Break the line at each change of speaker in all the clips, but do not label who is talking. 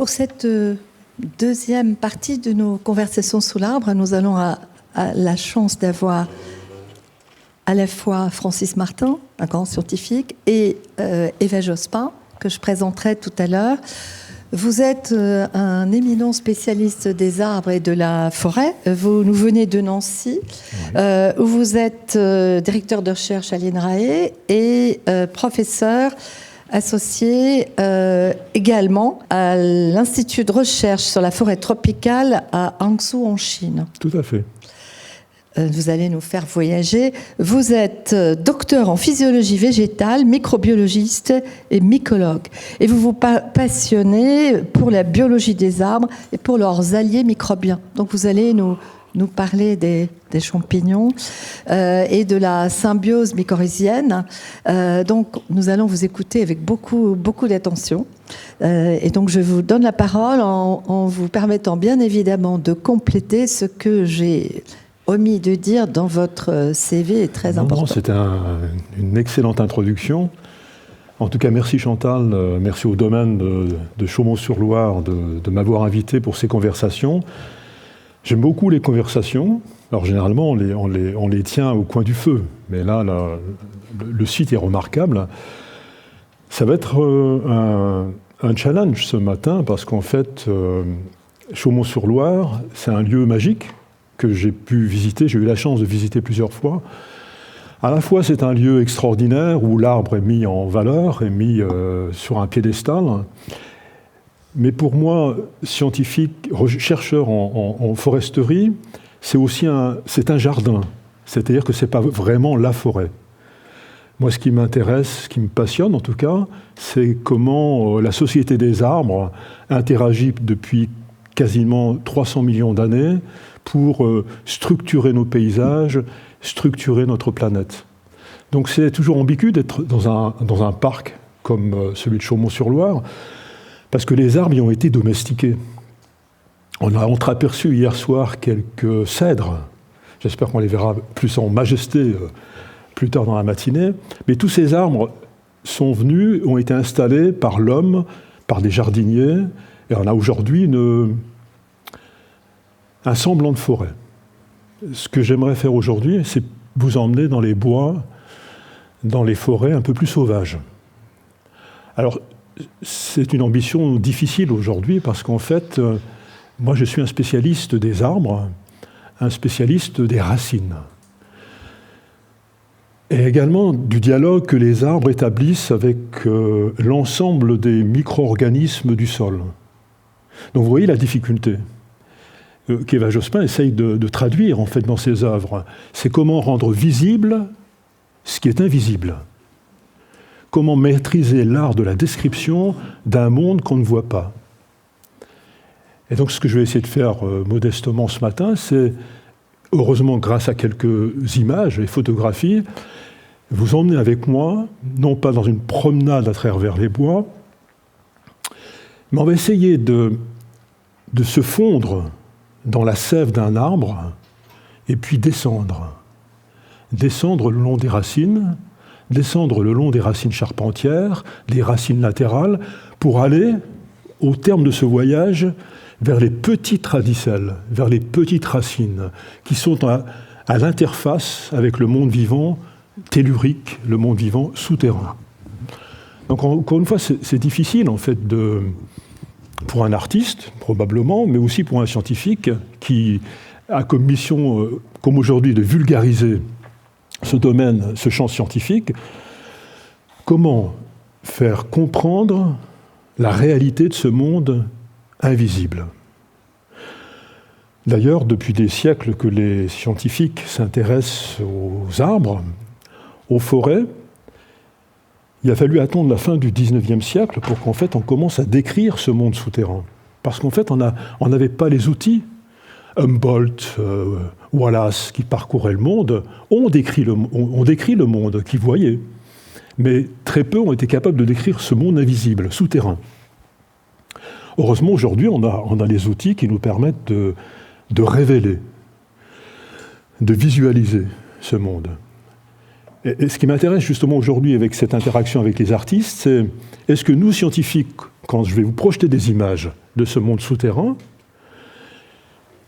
Pour cette deuxième partie de nos conversations sous l'arbre, nous allons à la chance d'avoir à la fois Francis Martin, un grand scientifique, et Eva Jospin, que je présenterai tout à l'heure. Vous êtes un éminent spécialiste des arbres et de la forêt. Vous nous venez de Nancy, où vous êtes directeur de recherche à l'INRAE et professeur associé également à l'Institut de recherche sur la forêt tropicale à Hangzhou en Chine.
Tout à fait.
Vous allez nous faire voyager. Vous êtes docteur en physiologie végétale, microbiologiste et mycologue. Et vous vous passionnez pour la biologie des arbres et pour leurs alliés microbiens. Donc vous allez nous parler des champignons et de la symbiose mycorhizienne. Donc nous allons vous écouter avec beaucoup d'attention. Et donc je vous donne la parole en vous permettant bien évidemment de compléter ce que j'ai omis de dire dans votre CV est très important.
C'était une excellente introduction. En tout cas, merci Chantal, merci au domaine de Chaumont-sur-Loire de m'avoir invité pour ces conversations. J'aime beaucoup les conversations. Alors généralement, on les tient au coin du feu. Mais là, le site est remarquable. Ça va être un challenge ce matin parce qu'en fait, Chaumont-sur-Loire, c'est un lieu magique que j'ai pu visiter, j'ai eu la chance de visiter plusieurs fois. À la fois, c'est un lieu extraordinaire où l'arbre est mis en valeur, est mis sur un piédestal. Mais pour moi, scientifique, chercheur en foresterie, c'est aussi un jardin. C'est-à-dire que ce n'est pas vraiment la forêt. Moi, ce qui m'intéresse, ce qui me passionne en tout cas, c'est comment la société des arbres interagit depuis quasiment 300 millions d'années pour structurer nos paysages, structurer notre planète. Donc c'est toujours ambigu d'être dans un parc comme celui de Chaumont-sur-Loire, parce que les arbres y ont été domestiqués. On a entreaperçu hier soir quelques cèdres. J'espère qu'on les verra plus en majesté plus tard dans la matinée. Mais tous ces arbres sont venus, ont été installés par l'homme, par des jardiniers, et on a aujourd'hui un semblant de forêt. Ce que j'aimerais faire aujourd'hui, c'est vous emmener dans les bois, dans les forêts un peu plus sauvages. Alors, c'est une ambition difficile aujourd'hui parce qu'en fait, moi je suis un spécialiste des arbres, un spécialiste des racines. Et également du dialogue que les arbres établissent avec l'ensemble des micro-organismes du sol. Donc vous voyez la difficulté qu'Eva Jospin essaye de traduire en fait dans ses œuvres. C'est comment rendre visible ce qui est invisible. Comment maîtriser l'art de la description d'un monde qu'on ne voit pas. Et donc ce que je vais essayer de faire modestement ce matin, c'est, heureusement grâce à quelques images et photographies, vous emmener avec moi, non pas dans une promenade à travers les bois, mais on va essayer de se fondre dans la sève d'un arbre et puis descendre. Descendre le long des racines, descendre le long des racines charpentières, des racines latérales, pour aller, au terme de ce voyage, vers les petites radicelles, vers les petites racines, qui sont à l'interface avec le monde vivant tellurique, le monde vivant souterrain. Donc encore une fois, c'est difficile en fait pour un artiste, probablement, mais aussi pour un scientifique qui a comme mission, comme aujourd'hui, de vulgariser ce domaine, ce champ scientifique. Comment faire comprendre la réalité de ce monde invisible. D'ailleurs, depuis des siècles que les scientifiques s'intéressent aux arbres, aux forêts, il a fallu attendre la fin du XIXe siècle pour qu'en fait on commence à décrire ce monde souterrain. Parce qu'en fait on n'avait pas les outils. Humboldt, Wallace, qui parcouraient le monde, ont décrit le monde qu'ils voyaient. Mais très peu ont été capables de décrire ce monde invisible, souterrain. Heureusement, aujourd'hui, on a les outils qui nous permettent de révéler, de visualiser ce monde. Et ce qui m'intéresse justement aujourd'hui avec cette interaction avec les artistes, c'est est-ce que nous, scientifiques, quand je vais vous projeter des images, de ce monde souterrain,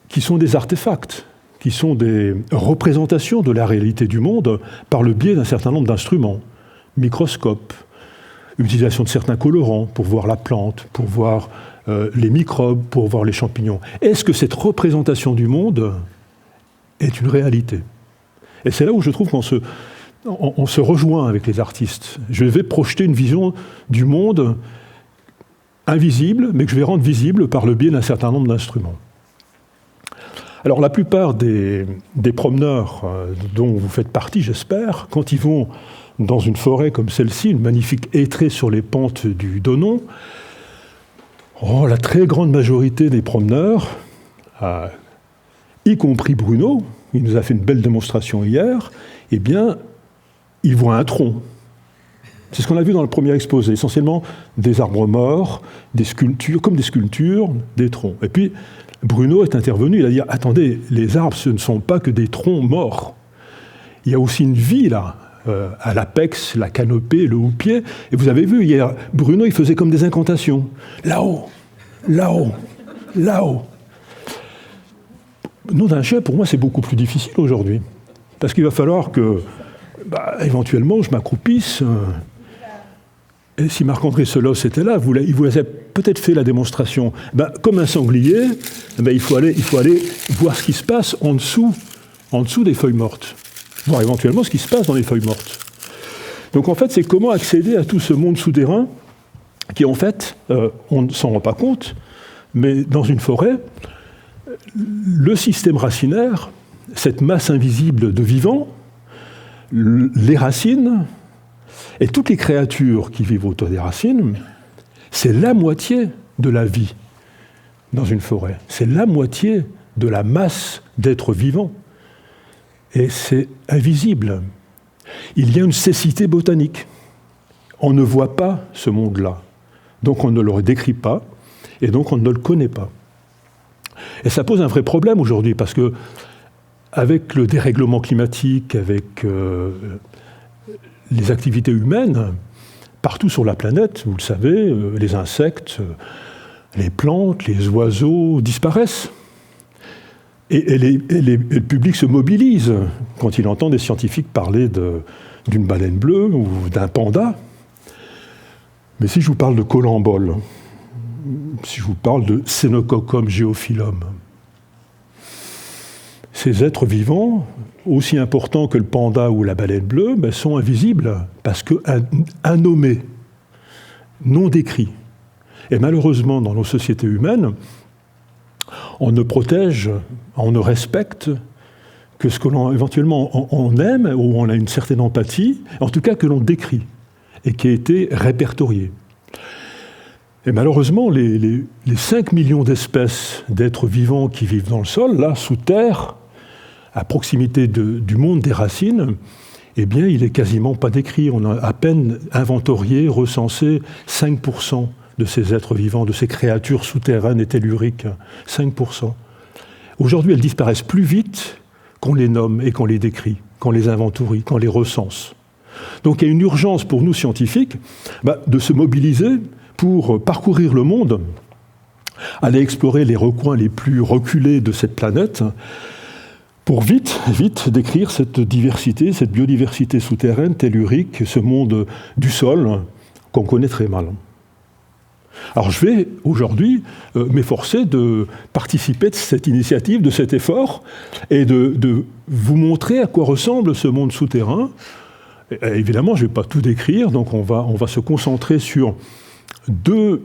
qui sont des artefacts, qui sont des représentations de la réalité du monde par le biais d'un certain nombre d'instruments, microscopes, utilisation de certains colorants pour voir la plante, pour voir les microbes, pour voir les champignons. Est-ce que cette représentation du monde est une réalité? Et c'est là où je trouve qu'on se rejoint avec les artistes. Je vais projeter une vision du monde invisible, mais que je vais rendre visible par le biais d'un certain nombre d'instruments. Alors la plupart des promeneurs dont vous faites partie, j'espère, quand ils vont dans une forêt comme celle-ci, une magnifique hêtraie sur les pentes du Donon, la très grande majorité des promeneurs, y compris Bruno, il nous a fait une belle démonstration hier, eh bien, ils voient un tronc. C'est ce qu'on a vu dans le premier exposé, essentiellement des arbres morts, des sculptures, comme des sculptures, des troncs. Et puis, Bruno est intervenu, il a dit « Attendez, les arbres, ce ne sont pas que des troncs morts. Il y a aussi une vie, là, à l'apex, la canopée, le houppier. Et vous avez vu, hier, Bruno, il faisait comme des incantations. Là-haut, là-haut, là-haut. » Nom d'un chien, pour moi, c'est beaucoup plus difficile aujourd'hui. Parce qu'il va falloir que, éventuellement, je m'accroupisse. Et si Marc-André Selos était là, il vous a peut-être fait la démonstration. Comme un sanglier, il faut aller voir ce qui se passe en dessous des feuilles mortes. Voir éventuellement ce qui se passe dans les feuilles mortes. Donc en fait, c'est comment accéder à tout ce monde souterrain qui, en fait, on ne s'en rend pas compte, mais dans une forêt, le système racinaire, cette masse invisible de vivants, les racines, et toutes les créatures qui vivent autour des racines, c'est la moitié de la vie dans une forêt. C'est la moitié de la masse d'êtres vivants. Et c'est invisible. Il y a une cécité botanique. On ne voit pas ce monde-là. Donc on ne le décrit pas, et donc on ne le connaît pas. Et ça pose un vrai problème aujourd'hui, parce que avec le dérèglement climatique, avec les activités humaines, partout sur la planète, vous le savez, les insectes, les plantes, les oiseaux disparaissent. Et le public se mobilise quand il entend des scientifiques parler d'une baleine bleue ou d'un panda. Mais si je vous parle de colembole, si je vous parle de Cénococcum geophyllum, ces êtres vivants, aussi importants que le panda ou la baleine bleue, sont invisibles parce qu'un nommé, non décrit. Et malheureusement, dans nos sociétés humaines, on ne protège, on ne respecte que ce que l'on éventuellement on aime, ou on a une certaine empathie, en tout cas que l'on décrit, et qui a été répertorié. Et malheureusement, les 5 millions d'espèces d'êtres vivants qui vivent dans le sol, là, sous terre, à proximité du monde des racines, eh bien, il n'est quasiment pas décrit. On a à peine inventorié, recensé 5% de ces êtres vivants, de ces créatures souterraines et telluriques. 5%. Aujourd'hui, elles disparaissent plus vite qu'on les nomme et qu'on les décrit, qu'on les inventorie, qu'on les recense. Donc il y a une urgence pour nous scientifiques de se mobiliser pour parcourir le monde, aller explorer les recoins les plus reculés de cette planète, pour vite décrire cette diversité, cette biodiversité souterraine, tellurique, ce monde du sol qu'on connaît très mal. Alors je vais aujourd'hui m'efforcer de participer de cette initiative, de cet effort, et de vous montrer à quoi ressemble ce monde souterrain. Et évidemment, je ne vais pas tout décrire, donc on va se concentrer sur 2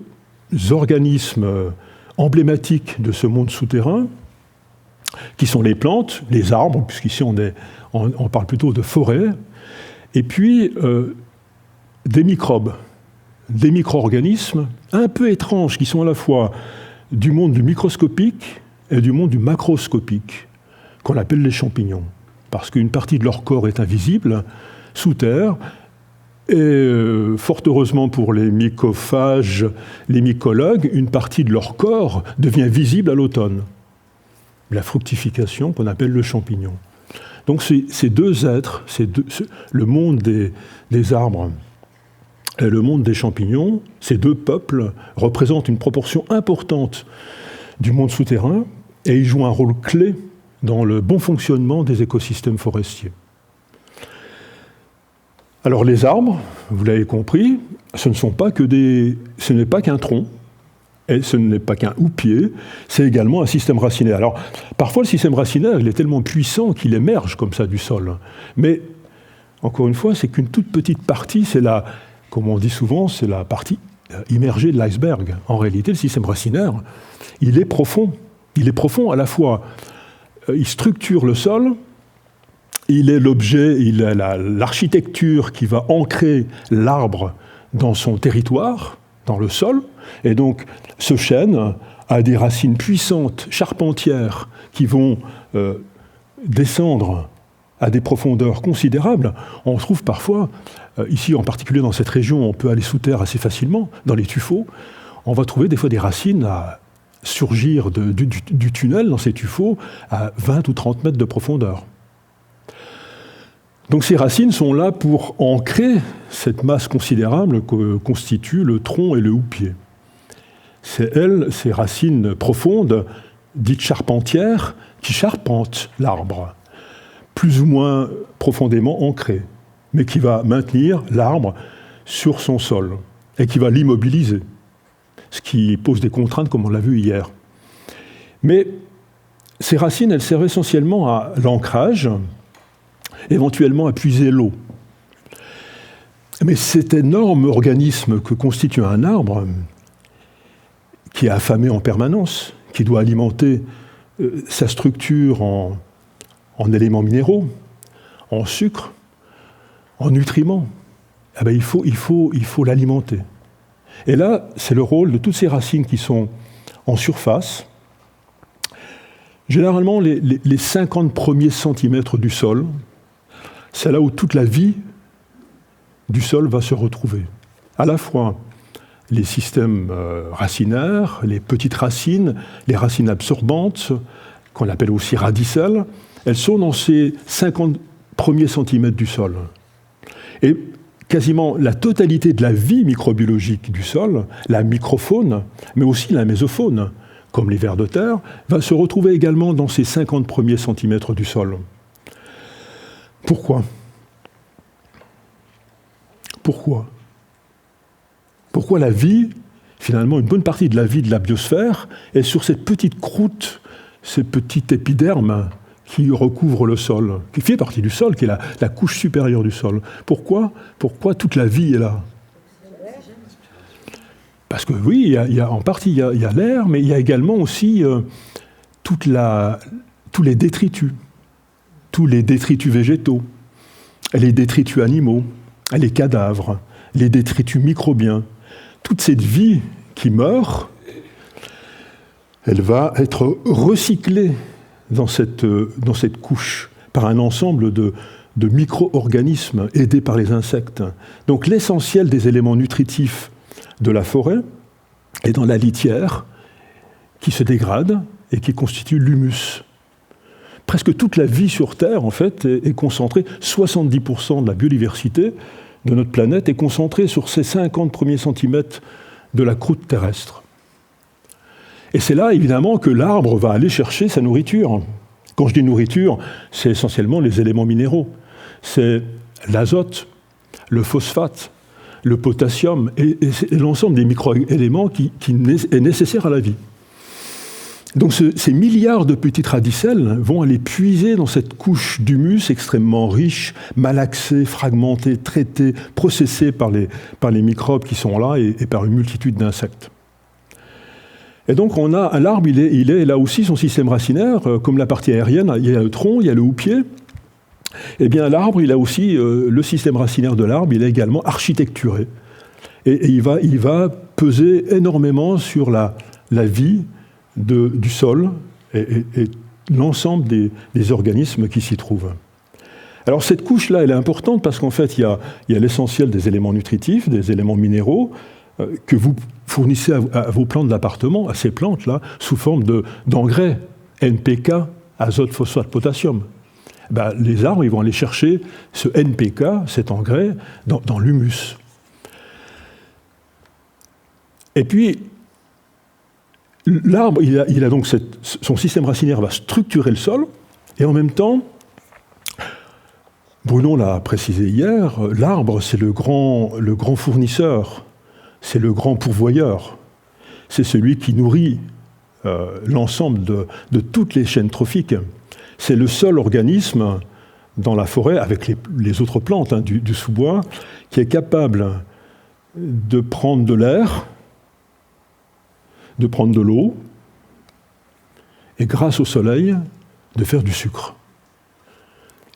organismes emblématiques de ce monde souterrain, qui sont les plantes, les arbres, puisqu'ici on parle plutôt de forêt, et puis des microbes, des micro-organismes un peu étranges, qui sont à la fois du monde du microscopique et du monde du macroscopique, qu'on appelle les champignons, parce qu'une partie de leur corps est invisible, sous terre, et fort heureusement pour les mycophages, les mycologues, une partie de leur corps devient visible à l'automne. La fructification qu'on appelle le champignon. Donc ces 2 êtres, le monde des arbres et le monde des champignons, ces deux peuples représentent une proportion importante du monde souterrain et ils jouent un rôle clé dans le bon fonctionnement des écosystèmes forestiers. Alors les arbres, vous l'avez compris, ce n'est pas qu'un tronc, et ce n'est pas qu'un houppier, c'est également un système racinaire. Alors parfois le système racinaire, il est tellement puissant qu'il émerge comme ça du sol. Mais encore une fois, c'est qu'une toute petite partie, comme on dit souvent, c'est la partie immergée de l'iceberg. En réalité, le système racinaire, il est profond. Il est profond à la fois, il structure le sol, il est l'objet, il est l'architecture qui va ancrer l'arbre dans son territoire, dans le sol, et donc ce chêne a des racines puissantes, charpentières, qui vont descendre à des profondeurs considérables. On trouve parfois, ici en particulier dans cette région, on peut aller sous terre assez facilement, dans les tuffeaux, on va trouver des fois des racines à surgir du tunnel dans ces tuffeaux à 20 ou 30 mètres de profondeur. Donc ces racines sont là pour ancrer cette masse considérable que constituent le tronc et le houppier. C'est elles, ces racines profondes, dites charpentières, qui charpentent l'arbre, plus ou moins profondément ancré, mais qui va maintenir l'arbre sur son sol et qui va l'immobiliser, ce qui pose des contraintes comme on l'a vu hier. Mais ces racines, elles servent essentiellement à l'ancrage, éventuellement à puiser l'eau. Mais cet énorme organisme que constitue un arbre, qui est affamé en permanence, qui doit alimenter sa structure en éléments minéraux, en sucre, en nutriments, eh bien, il faut l'alimenter. Et là, c'est le rôle de toutes ces racines qui sont en surface. Généralement, les 50 premiers centimètres du sol, c'est là où toute la vie du sol va se retrouver. À la fois les systèmes racinaires, les petites racines, les racines absorbantes, qu'on appelle aussi radicelles, elles sont dans ces 50 premiers centimètres du sol. Et quasiment la totalité de la vie microbiologique du sol, la microfaune, mais aussi la mésofaune, comme les vers de terre, va se retrouver également dans ces 50 premiers centimètres du sol. Pourquoi ? Pourquoi la vie, finalement, une bonne partie de la vie de la biosphère est sur cette petite croûte, ces petits épidermes qui recouvrent le sol, qui fait partie du sol, qui est la couche supérieure du sol. Pourquoi toute la vie est là ? Parce que oui, en partie, il y a l'air, mais il y a également aussi tous les détritus végétaux, les détritus animaux, les cadavres, les détritus microbiens. Toute cette vie qui meurt, elle va être recyclée dans cette couche par un ensemble de micro-organismes aidés par les insectes. Donc l'essentiel des éléments nutritifs de la forêt est dans la litière qui se dégrade et qui constitue l'humus. Presque toute la vie sur Terre, en fait, est concentrée, 70% de la biodiversité de notre planète est concentrée sur ces 50 premiers centimètres de la croûte terrestre. Et c'est là, évidemment, que l'arbre va aller chercher sa nourriture. Quand je dis nourriture, c'est essentiellement les éléments minéraux. C'est l'azote, le phosphate, le potassium et l'ensemble des micro-éléments qui est nécessaire à la vie. Donc ces milliards de petites radicelles vont aller puiser dans cette couche d'humus extrêmement riche, malaxée, fragmentée, traitée, processée par les microbes qui sont là et par une multitude d'insectes. Et donc on a l'arbre, il est là aussi son système racinaire, comme la partie aérienne, il y a le tronc, il y a le houppier. Eh bien l'arbre, il a aussi le système racinaire de l'arbre, il est également architecturé. Et il va peser énormément sur la vie du sol et l'ensemble des organismes qui s'y trouvent. Alors cette couche-là, elle est importante parce qu'en fait, il y a l'essentiel des éléments nutritifs, des éléments minéraux que vous fournissez à vos plantes d'appartement, à ces plantes-là, sous forme d'engrais, NPK, azote, phosphate, potassium. Ben, les arbres, ils vont aller chercher ce NPK, cet engrais, dans l'humus. Et puis, l'arbre, il a donc son système racinaire va structurer le sol, et en même temps, Bruno l'a précisé hier, l'arbre, c'est le grand fournisseur, c'est le grand pourvoyeur, c'est celui qui nourrit l'ensemble de toutes les chaînes trophiques. C'est le seul organisme dans la forêt, avec les autres plantes du sous-bois, qui est capable de prendre de l'air, de prendre de l'eau, et grâce au soleil, de faire du sucre.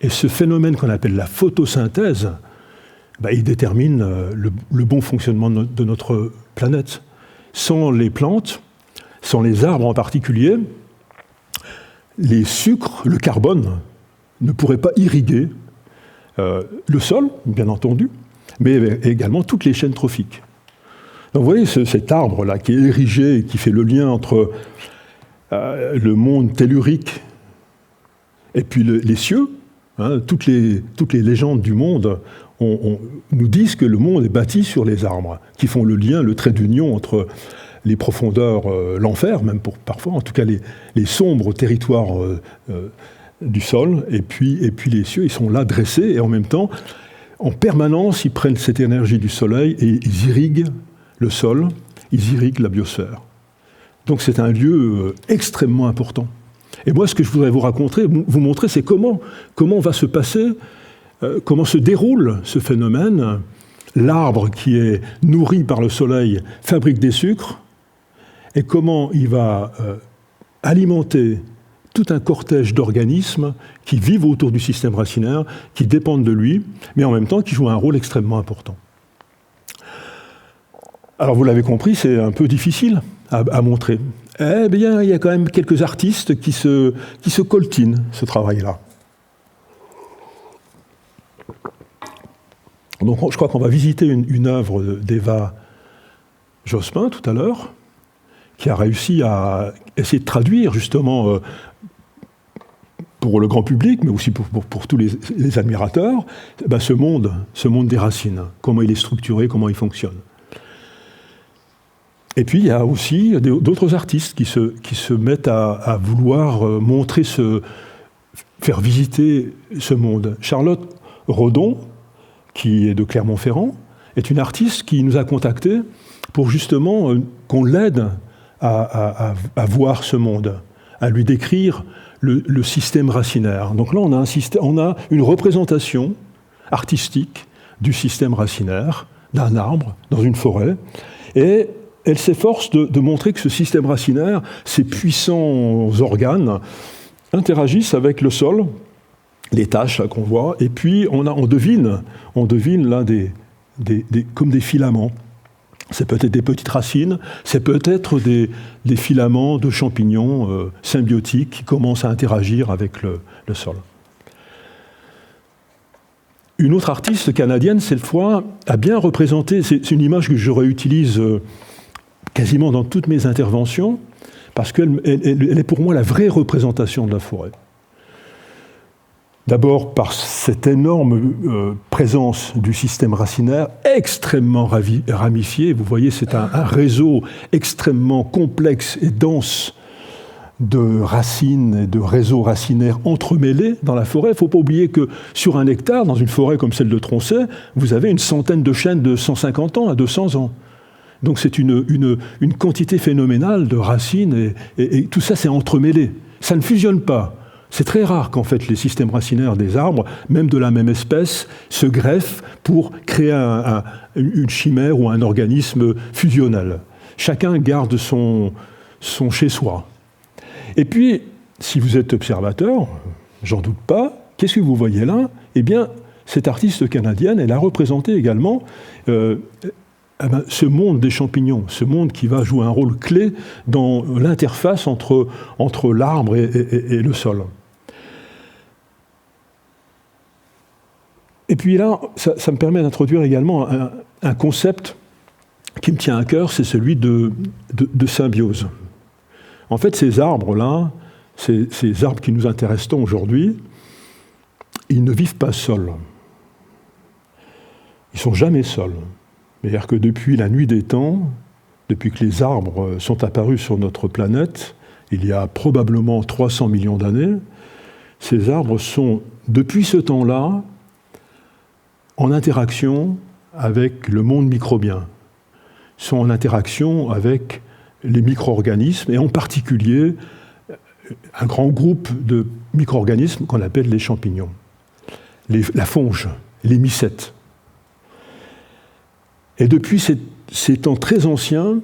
Et ce phénomène qu'on appelle la photosynthèse, il détermine le bon fonctionnement de notre planète. Sans les plantes, sans les arbres en particulier, les sucres, le carbone, ne pourraient pas irriguer le sol, bien entendu, mais également toutes les chaînes trophiques. Donc vous voyez cet arbre-là qui est érigé, qui fait le lien entre le monde tellurique et puis les cieux. Toutes les légendes du monde nous disent que le monde est bâti sur les arbres, qui font le lien, le trait d'union entre les profondeurs, l'enfer, même parfois, en tout cas les sombres territoires du sol, et puis les cieux, ils sont là dressés, et en même temps, en permanence, ils prennent cette énergie du soleil et ils irriguent le sol, ils irriguent la biosphère. Donc c'est un lieu extrêmement important. Et moi, ce que je voudrais vous montrer, c'est comment va se passer, comment se déroule ce phénomène. L'arbre qui est nourri par le soleil fabrique des sucres, et comment il va alimenter tout un cortège d'organismes qui vivent autour du système racinaire, qui dépendent de lui, mais en même temps qui jouent un rôle extrêmement important. Alors vous l'avez compris, c'est un peu difficile à montrer. Eh bien, il y a quand même quelques artistes qui se coltinent ce travail-là. Donc je crois qu'on va visiter une œuvre d'Eva Jospin tout à l'heure, qui a réussi à essayer de traduire justement pour le grand public, mais aussi pour tous les admirateurs, ce monde des racines, comment il est structuré, comment il fonctionne. Et puis il y a aussi d'autres artistes qui se mettent à vouloir faire visiter ce monde. Charlotte Rodon, qui est de Clermont-Ferrand, est une artiste qui nous a contactés pour justement qu'on l'aide à voir ce monde, à lui décrire le système racinaire. Donc là, on a une représentation artistique du système racinaire, d'un arbre, dans une forêt, et elle s'efforce de montrer que ce système racinaire, ces puissants organes, interagissent avec le sol, les taches qu'on voit, et puis on devine là comme des filaments. C'est peut-être des petites racines, c'est peut-être des filaments de champignons symbiotiques qui commencent à interagir avec le sol. Une autre artiste canadienne, cette fois, a bien représenté, c'est une image que je réutilise quasiment dans toutes mes interventions, parce qu'elle est pour moi la vraie représentation de la forêt. D'abord par cette énorme présence du système racinaire extrêmement ramifié. Vous voyez, c'est un réseau extrêmement complexe et dense de racines et de réseaux racinaires entremêlés dans la forêt. Il ne faut pas oublier que sur un hectare, dans une forêt comme celle de Tronchet, vous avez une centaine de chênes de 150 ans à 200 ans. Donc c'est une quantité phénoménale de racines et tout ça c'est entremêlé. Ça ne fusionne pas. C'est très rare qu'en fait les systèmes racinaires des arbres, même de la même espèce, se greffent pour créer une chimère ou un organisme fusionnel. Chacun garde son chez-soi. Et puis, si vous êtes observateur, j'en doute pas, qu'est-ce que vous voyez là ? Eh bien, cette artiste canadienne, elle a représenté également ce monde des champignons, ce monde qui va jouer un rôle clé dans l'interface entre l'arbre et le sol. Et puis là, ça me permet d'introduire également un concept qui me tient à cœur, c'est celui de symbiose. En fait, ces arbres-là, ces arbres qui nous intéressent tant aujourd'hui, ils ne vivent pas seuls. Ils ne sont jamais seuls. C'est-à-dire que depuis la nuit des temps, depuis que les arbres sont apparus sur notre planète, il y a probablement 300 millions d'années, ces arbres sont, depuis ce temps-là, en interaction avec le monde microbien, sont en interaction avec les micro-organismes, et en particulier un grand groupe de micro-organismes qu'on appelle les champignons, la fonge, les mycètes. Et depuis ces temps très anciens,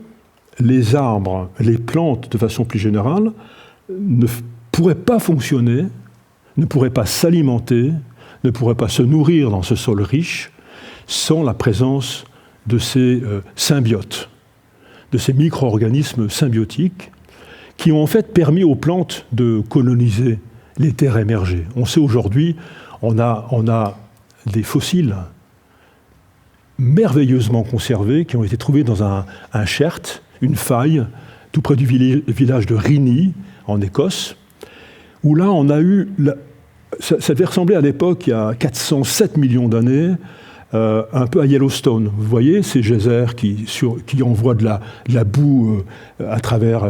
les arbres, les plantes de façon plus générale, ne pourraient pas fonctionner, ne pourraient pas s'alimenter, ne pourraient pas se nourrir dans ce sol riche sans la présence de ces symbiotes, de ces micro-organismes symbiotiques qui ont en fait permis aux plantes de coloniser les terres émergées. On sait aujourd'hui, on a des fossiles merveilleusement conservés qui ont été trouvés dans un chert, une faille, tout près du village de Rinnie, en Écosse, où là on a eu... Ça devait ressembler à l'époque, il y a 407 millions d'années, un peu à Yellowstone. Vous voyez ces geysers qui envoient de la boue à travers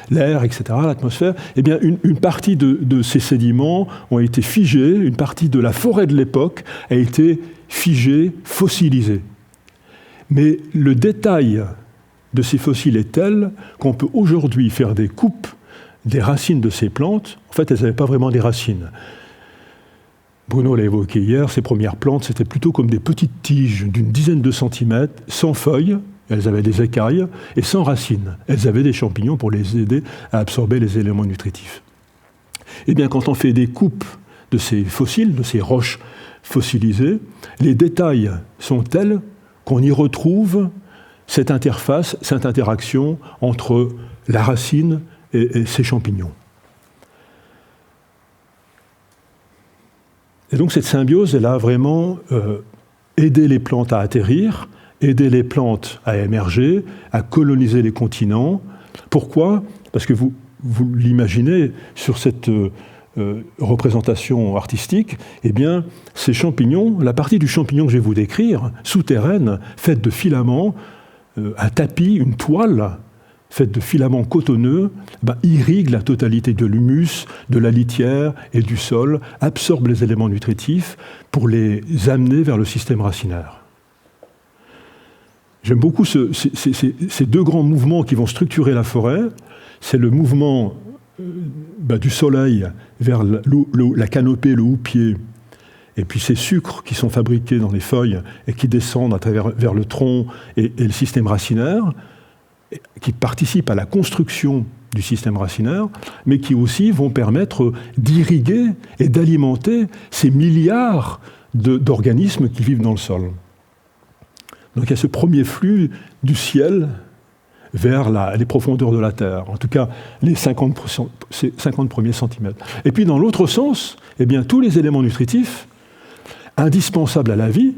l'air, etc., l'atmosphère. Eh bien, une partie de ces sédiments ont été figés, une partie de la forêt de l'époque a été figée, fossilisée. Mais le détail de ces fossiles est tel qu'on peut aujourd'hui faire des coupes des racines de ces plantes. En fait, elles n'avaient pas vraiment des racines. Bruno l'a évoqué hier, ces premières plantes, c'était plutôt comme des petites tiges d'une dizaine de centimètres, sans feuilles, elles avaient des écailles, et sans racines. Elles avaient des champignons pour les aider à absorber les éléments nutritifs. Eh bien, quand on fait des coupes de ces fossiles, de ces roches fossilisées, les détails sont tels qu'on y retrouve cette interface, cette interaction entre la racine et ces champignons. Et donc cette symbiose, elle a vraiment aidé les plantes à atterrir, aidé les plantes à émerger, à coloniser les continents. Pourquoi ? Parce que vous l'imaginez sur cette représentation artistique, eh bien, ces champignons, la partie du champignon que je vais vous décrire, souterraine, faite de filaments, un tapis, une toile, faite de filaments cotonneux, irrigue la totalité de l'humus, de la litière et du sol, absorbe les éléments nutritifs pour les amener vers le système racinaire. J'aime beaucoup ces deux grands mouvements qui vont structurer la forêt. C'est le mouvement du soleil vers la canopée, le houppier, et puis ces sucres qui sont fabriqués dans les feuilles et qui descendent vers le tronc et le système racinaire, qui participent à la construction du système racinaire, mais qui aussi vont permettre d'irriguer et d'alimenter ces milliards d'organismes qui vivent dans le sol. Donc il y a ce premier flux du ciel vers les profondeurs de la Terre, en tout cas les 50 premiers centimètres. Et puis dans l'autre sens, eh bien, tous les éléments nutritifs indispensables à la vie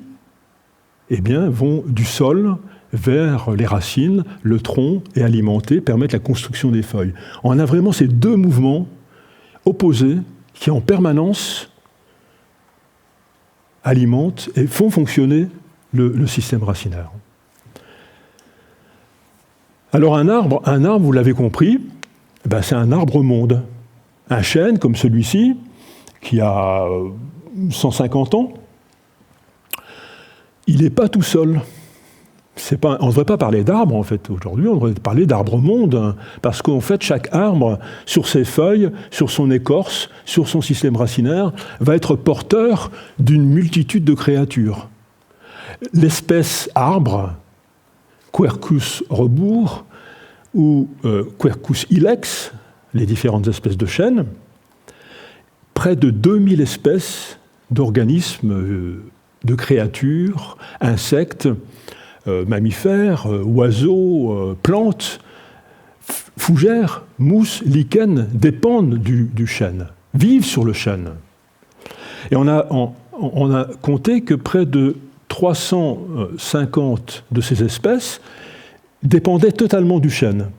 eh bien, vont du sol vers les racines, le tronc, et alimenter, permettre la construction des feuilles. On a vraiment ces deux mouvements opposés qui en permanence alimentent et font fonctionner le système racinaire. Alors un arbre, vous l'avez compris, c'est un arbre-monde. Un chêne comme celui-ci, qui a 150 ans, il n'est pas tout seul. On ne devrait pas parler d'arbres, en fait, aujourd'hui, on devrait parler d'arbre-monde, parce qu'en fait, chaque arbre, sur ses feuilles, sur son écorce, sur son système racinaire, va être porteur d'une multitude de créatures. L'espèce arbre, Quercus rebour, ou Quercus ilex, les différentes espèces de chênes, près de 2000 espèces d'organismes, de créatures, insectes, mammifères, oiseaux, plantes, fougères, mousses, lichens dépendent du chêne, vivent sur le chêne. Et on a compté que près de 350 de ces espèces dépendaient totalement du chêne,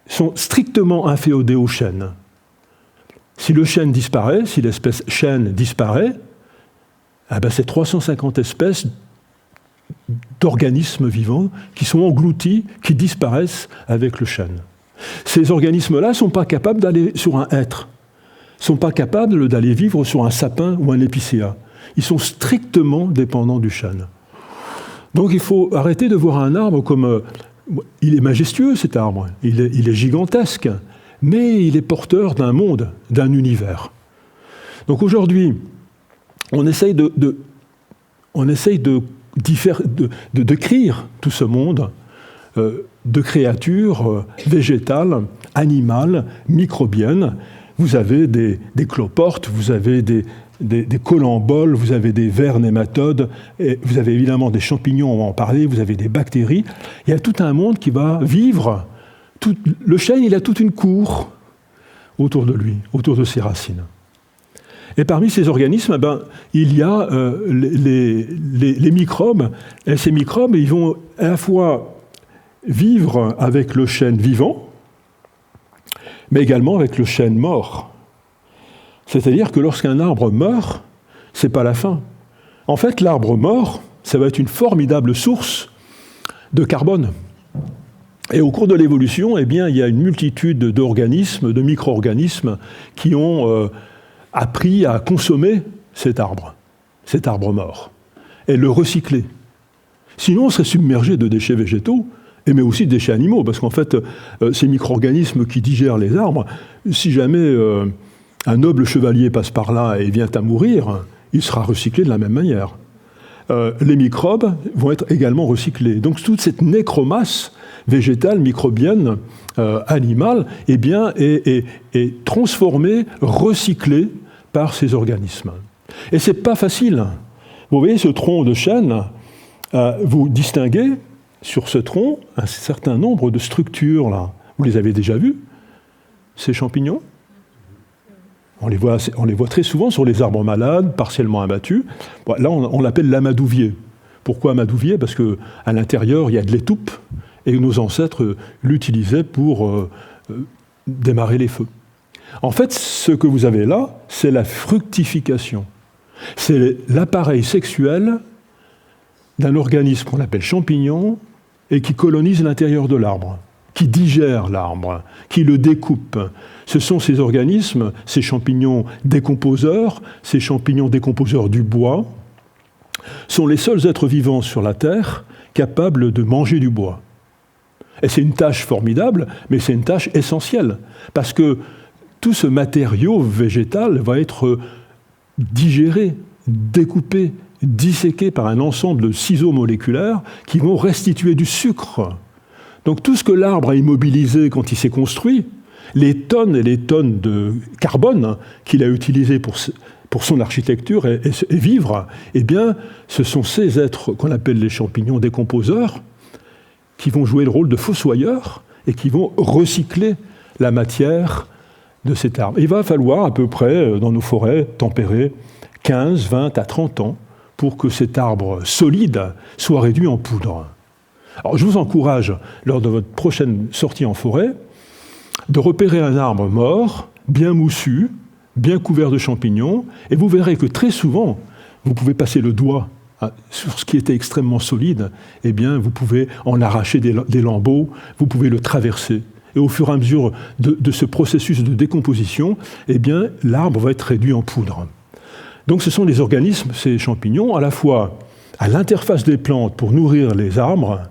sont strictement inféodées au chêne. Si le chêne disparaît, si l'espèce chêne disparaît, ces 350 espèces d'organismes vivants qui sont engloutis, qui disparaissent avec le chêne. Ces organismes-là ne sont pas capables d'aller sur un hêtre, ne sont pas capables d'aller vivre sur un sapin ou un épicéa. Ils sont strictement dépendants du chêne. Donc il faut arrêter de voir un arbre comme... il est majestueux cet arbre, il est gigantesque, mais il est porteur d'un monde, d'un univers. Donc aujourd'hui, on essaye de décrire tout ce monde de créatures végétales, animales, microbiennes. Vous avez des cloportes, vous avez des colamboles, vous avez des vers nématodes, et vous avez évidemment des champignons, on va en parler, vous avez des bactéries. Il y a tout un monde qui va vivre. Le chêne, il a toute une cour autour de lui, autour de ses racines. Et parmi ces organismes, il y a les microbes. Et ces microbes, ils vont à la fois vivre avec le chêne vivant, mais également avec le chêne mort. C'est-à-dire que lorsqu'un arbre meurt, ce n'est pas la fin. En fait, l'arbre mort, ça va être une formidable source de carbone. Et au cours de l'évolution, il y a une multitude d'organismes, de micro-organismes qui ont appris à consommer cet arbre mort, et le recycler. Sinon, on serait submergé de déchets végétaux, mais aussi de déchets animaux, parce qu'en fait, ces micro-organismes qui digèrent les arbres, si jamais un noble chevalier passe par là et vient à mourir, il sera recyclé de la même manière. Les microbes vont être également recyclés. Donc toute cette nécromasse végétale, microbienne, animale, est transformée, recyclée par ces organismes. Et c'est pas facile. Vous voyez ce tronc de chêne, vous distinguez sur ce tronc un certain nombre de structures là. Vous les avez déjà vues, ces champignons? On les voit très souvent sur les arbres malades, partiellement abattus. Bon, là, on l'appelle l'amadouvier. Pourquoi amadouvier? Parce qu'à l'intérieur, il y a de l'étoupe, et nos ancêtres l'utilisaient pour démarrer les feux. En fait, ce que vous avez là, c'est la fructification. C'est l'appareil sexuel d'un organisme qu'on appelle champignon et qui colonise l'intérieur de l'arbre, qui digère l'arbre, qui le découpe. Ce sont ces organismes, ces champignons décomposeurs du bois, sont les seuls êtres vivants sur la Terre capables de manger du bois. Et c'est une tâche formidable, mais c'est une tâche essentielle, parce que tout ce matériau végétal va être digéré, découpé, disséqué par un ensemble de ciseaux moléculaires qui vont restituer du sucre. Donc tout ce que l'arbre a immobilisé quand il s'est construit, les tonnes et les tonnes de carbone qu'il a utilisé pour son architecture et vivre, ce sont ces êtres qu'on appelle les champignons décomposeurs qui vont jouer le rôle de fossoyeurs et qui vont recycler la matière de cet arbre. Il va falloir à peu près, dans nos forêts tempérées, 15, 20 à 30 ans pour que cet arbre solide soit réduit en poudre. Alors je vous encourage, lors de votre prochaine sortie en forêt, de repérer un arbre mort, bien moussu, bien couvert de champignons, et vous verrez que très souvent, vous pouvez passer le doigt sur ce qui était extrêmement solide, vous pouvez en arracher des lambeaux, vous pouvez le traverser. Et au fur et à mesure de ce processus de décomposition, l'arbre va être réduit en poudre. Donc ce sont des organismes, ces champignons, à la fois à l'interface des plantes pour nourrir les arbres,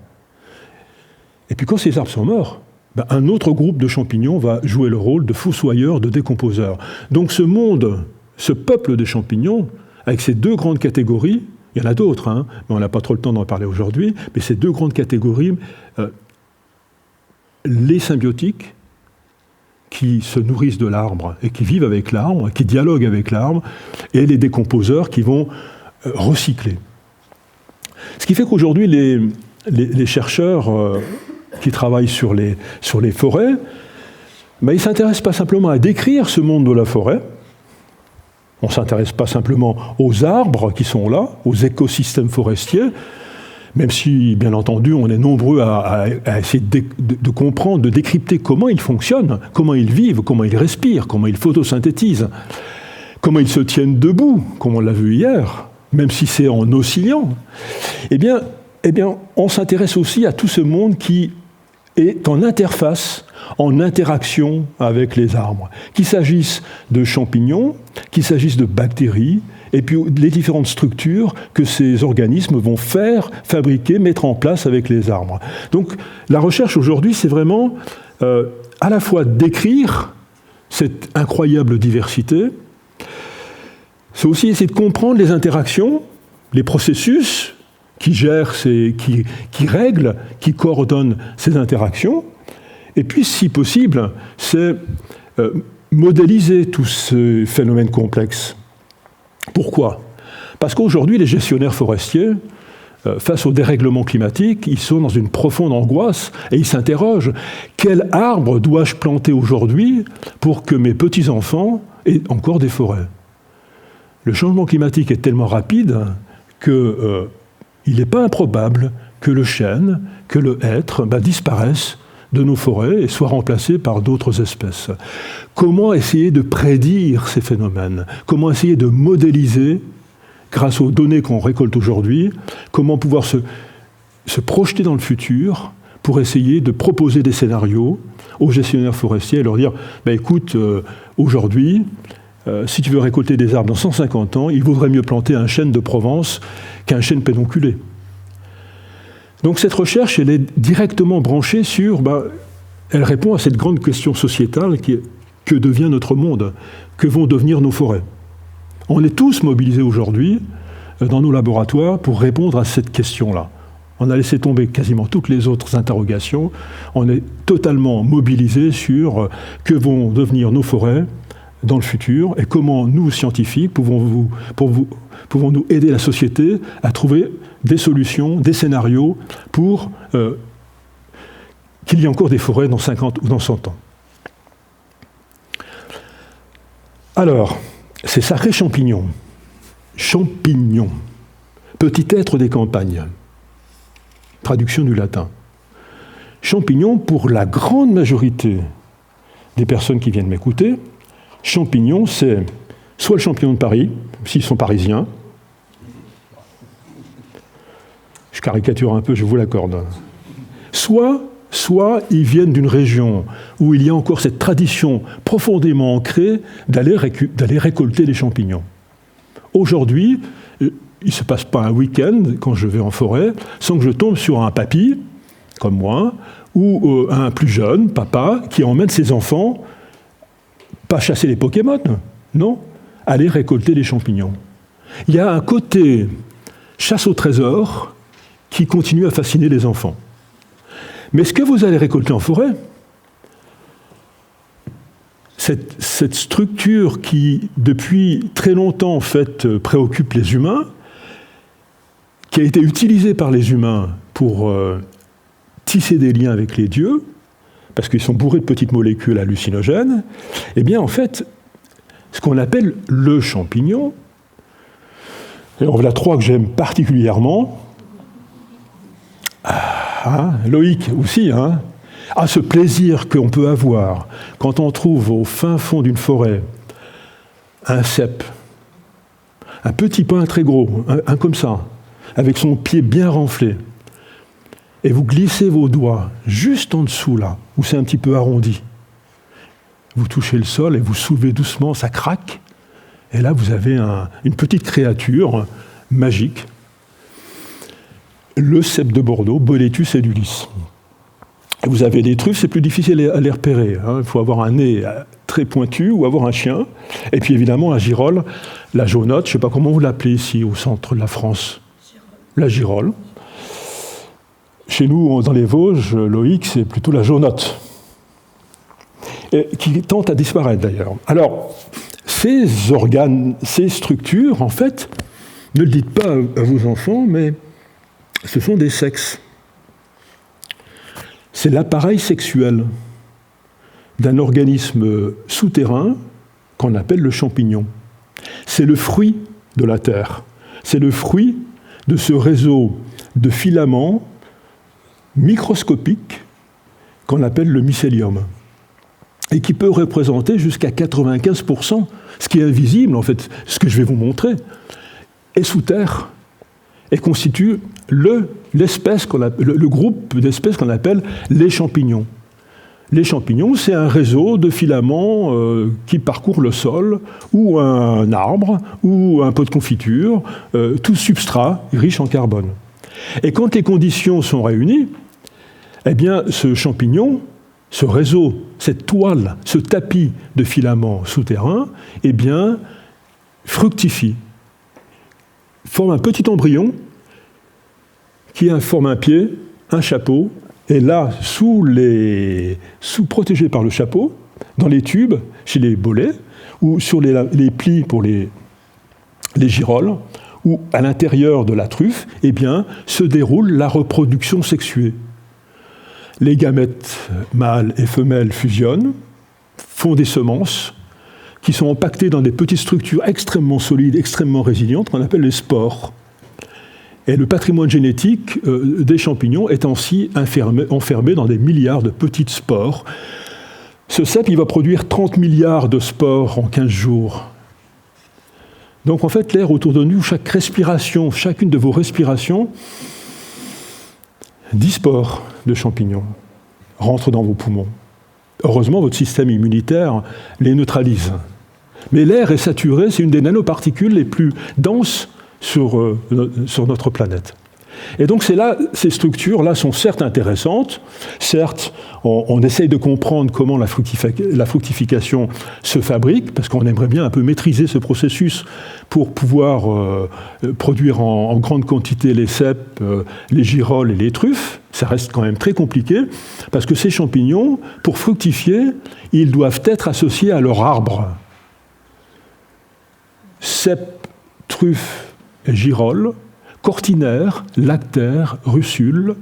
et puis quand ces arbres sont morts, un autre groupe de champignons va jouer le rôle de fossoyeur, de décomposeur. Donc ce monde, ce peuple des champignons, avec ces deux grandes catégories, il y en a d'autres, mais on n'a pas trop le temps d'en parler aujourd'hui, mais ces deux grandes catégories, les symbiotiques, qui se nourrissent de l'arbre et qui vivent avec l'arbre, qui dialoguent avec l'arbre, et les décomposeurs qui vont recycler. Ce qui fait qu'aujourd'hui, les chercheurs qui travaillent sur les forêts, ils ne s'intéressent pas simplement à décrire ce monde de la forêt. On ne s'intéresse pas simplement aux arbres qui sont là, aux écosystèmes forestiers, même si, bien entendu, on est nombreux à essayer de comprendre, de décrypter comment ils fonctionnent, comment ils vivent, comment ils respirent, comment ils photosynthétisent, comment ils se tiennent debout, comme on l'a vu hier, même si c'est en oscillant. eh bien, on s'intéresse aussi à tout ce monde qui est en interface, en interaction avec les arbres. Qu'il s'agisse de champignons, qu'il s'agisse de bactéries, et puis les différentes structures que ces organismes vont faire, fabriquer, mettre en place avec les arbres. Donc la recherche aujourd'hui, c'est vraiment à la fois décrire cette incroyable diversité, c'est aussi essayer de comprendre les interactions, les processus qui gèrent, qui règlent, qui coordonnent ces interactions, et puis, si possible, c'est modéliser tous ces phénomènes complexes. Pourquoi ? Parce qu'aujourd'hui, les gestionnaires forestiers, face au dérèglement climatique, ils sont dans une profonde angoisse et ils s'interrogent « Quel arbre dois-je planter aujourd'hui pour que mes petits-enfants aient encore des forêts ?» Le changement climatique est tellement rapide qu'il n'est pas improbable que le chêne, que le hêtre disparaissent de nos forêts et soient remplacés par d'autres espèces. Comment essayer de prédire ces phénomènes ? Comment essayer de modéliser, grâce aux données qu'on récolte aujourd'hui, comment pouvoir se projeter dans le futur pour essayer de proposer des scénarios aux gestionnaires forestiers et leur dire écoute, aujourd'hui, si tu veux récolter des arbres dans 150 ans, il vaudrait mieux planter un chêne de Provence qu'un chêne pédonculé. Donc cette recherche, elle est directement branchée sur... elle répond à cette grande question sociétale qui est « Que devient notre monde ? Que vont devenir nos forêts ?» On est tous mobilisés aujourd'hui dans nos laboratoires pour répondre à cette question-là. On a laissé tomber quasiment toutes les autres interrogations. On est totalement mobilisés sur que vont devenir nos forêts dans le futur et comment nous, scientifiques, pouvons-nous aider la société à trouver des solutions, des scénarios pour qu'il y ait encore des forêts dans 50 ou dans 100 ans. Alors, ces sacrés champignons, petit être des campagnes, traduction du latin. Champignons, pour la grande majorité des personnes qui viennent m'écouter, champignons, c'est soit le champignon de Paris, s'ils sont parisiens, je caricature un peu, je vous l'accorde, soit ils viennent d'une région où il y a encore cette tradition profondément ancrée d'aller récolter les champignons. Aujourd'hui, il ne se passe pas un week-end, quand je vais en forêt, sans que je tombe sur un papy, comme moi, ou un plus jeune, papa, qui emmène ses enfants, pas chasser les Pokémon, non, aller récolter les champignons. Il y a un côté chasse au trésor qui continue à fasciner les enfants. Mais ce que vous allez récolter en forêt, cette structure qui, depuis très longtemps, en fait, préoccupe les humains, qui a été utilisée par les humains pour tisser des liens avec les dieux, parce qu'ils sont bourrés de petites molécules hallucinogènes, eh bien, en fait, ce qu'on appelle le champignon, et on voilà trois que j'aime particulièrement, Loïc aussi, ce plaisir qu'on peut avoir quand on trouve au fin fond d'une forêt un cep, un petit pin très gros, un comme ça, avec son pied bien renflé, et vous glissez vos doigts juste en dessous là, où c'est un petit peu arrondi. Vous touchez le sol et vous soulevez doucement, ça craque, et là vous avez une petite créature magique. Le cep de Bordeaux, Boletus edulis. Vous avez des truffes, c'est plus difficile à les repérer. Il faut avoir un nez très pointu ou avoir un chien. Et puis évidemment, la girole, la jaunotte, je ne sais pas comment vous l'appelez ici, au centre de la France. La girole. Chez nous, dans les Vosges, Loïc, c'est plutôt la jaunotte. Et qui tente à disparaître d'ailleurs. Alors, ces organes, ces structures, en fait, ne le dites pas à vos enfants, mais ce sont des sexes. C'est l'appareil sexuel d'un organisme souterrain qu'on appelle le champignon. C'est le fruit de la Terre. C'est le fruit de ce réseau de filaments microscopiques qu'on appelle le mycélium, et qui peut représenter jusqu'à 95%, ce qui est invisible, en fait, ce que je vais vous montrer, est sous terre. et constitue le groupe d'espèces qu'on appelle les champignons. Les champignons, c'est un réseau de filaments qui parcourt le sol, ou un arbre, ou un pot de confiture, tout substrat riche en carbone. Et quand les conditions sont réunies, eh bien, ce champignon, ce réseau, cette toile, ce tapis de filaments souterrains, eh bien, fructifie, forme un petit embryon qui forme un pied, un chapeau, et là, protégé par le chapeau, dans les tubes, chez les bolets, ou sur les plis pour les girolles, ou à l'intérieur de la truffe, eh bien, se déroule la reproduction sexuée. Les gamètes mâles et femelles fusionnent, font des semences, qui sont empaquetées dans des petites structures extrêmement solides, extrêmement résilientes, qu'on appelle les spores. Et le patrimoine génétique des champignons est ainsi enfermé dans des milliards de petites spores. Ce cep, il va produire 30 milliards de spores en 15 jours. Donc en fait, l'air autour de nous, chaque respiration, chacune de vos respirations, 10 spores de champignons rentrent dans vos poumons. Heureusement, votre système immunitaire les neutralise. Mais l'air est saturé, c'est une des nanoparticules les plus denses sur notre planète. Et donc ces structures-là sont certes intéressantes, certes on essaye de comprendre comment la fructification se fabrique, parce qu'on aimerait bien un peu maîtriser ce processus pour pouvoir produire en grande quantité les cèpes, les girolles et les truffes. Ça reste quand même très compliqué, parce que ces champignons, pour fructifier, ils doivent être associés à leur arbre. Cèpes, truffes, girolles, cortinaires, lactaires, russules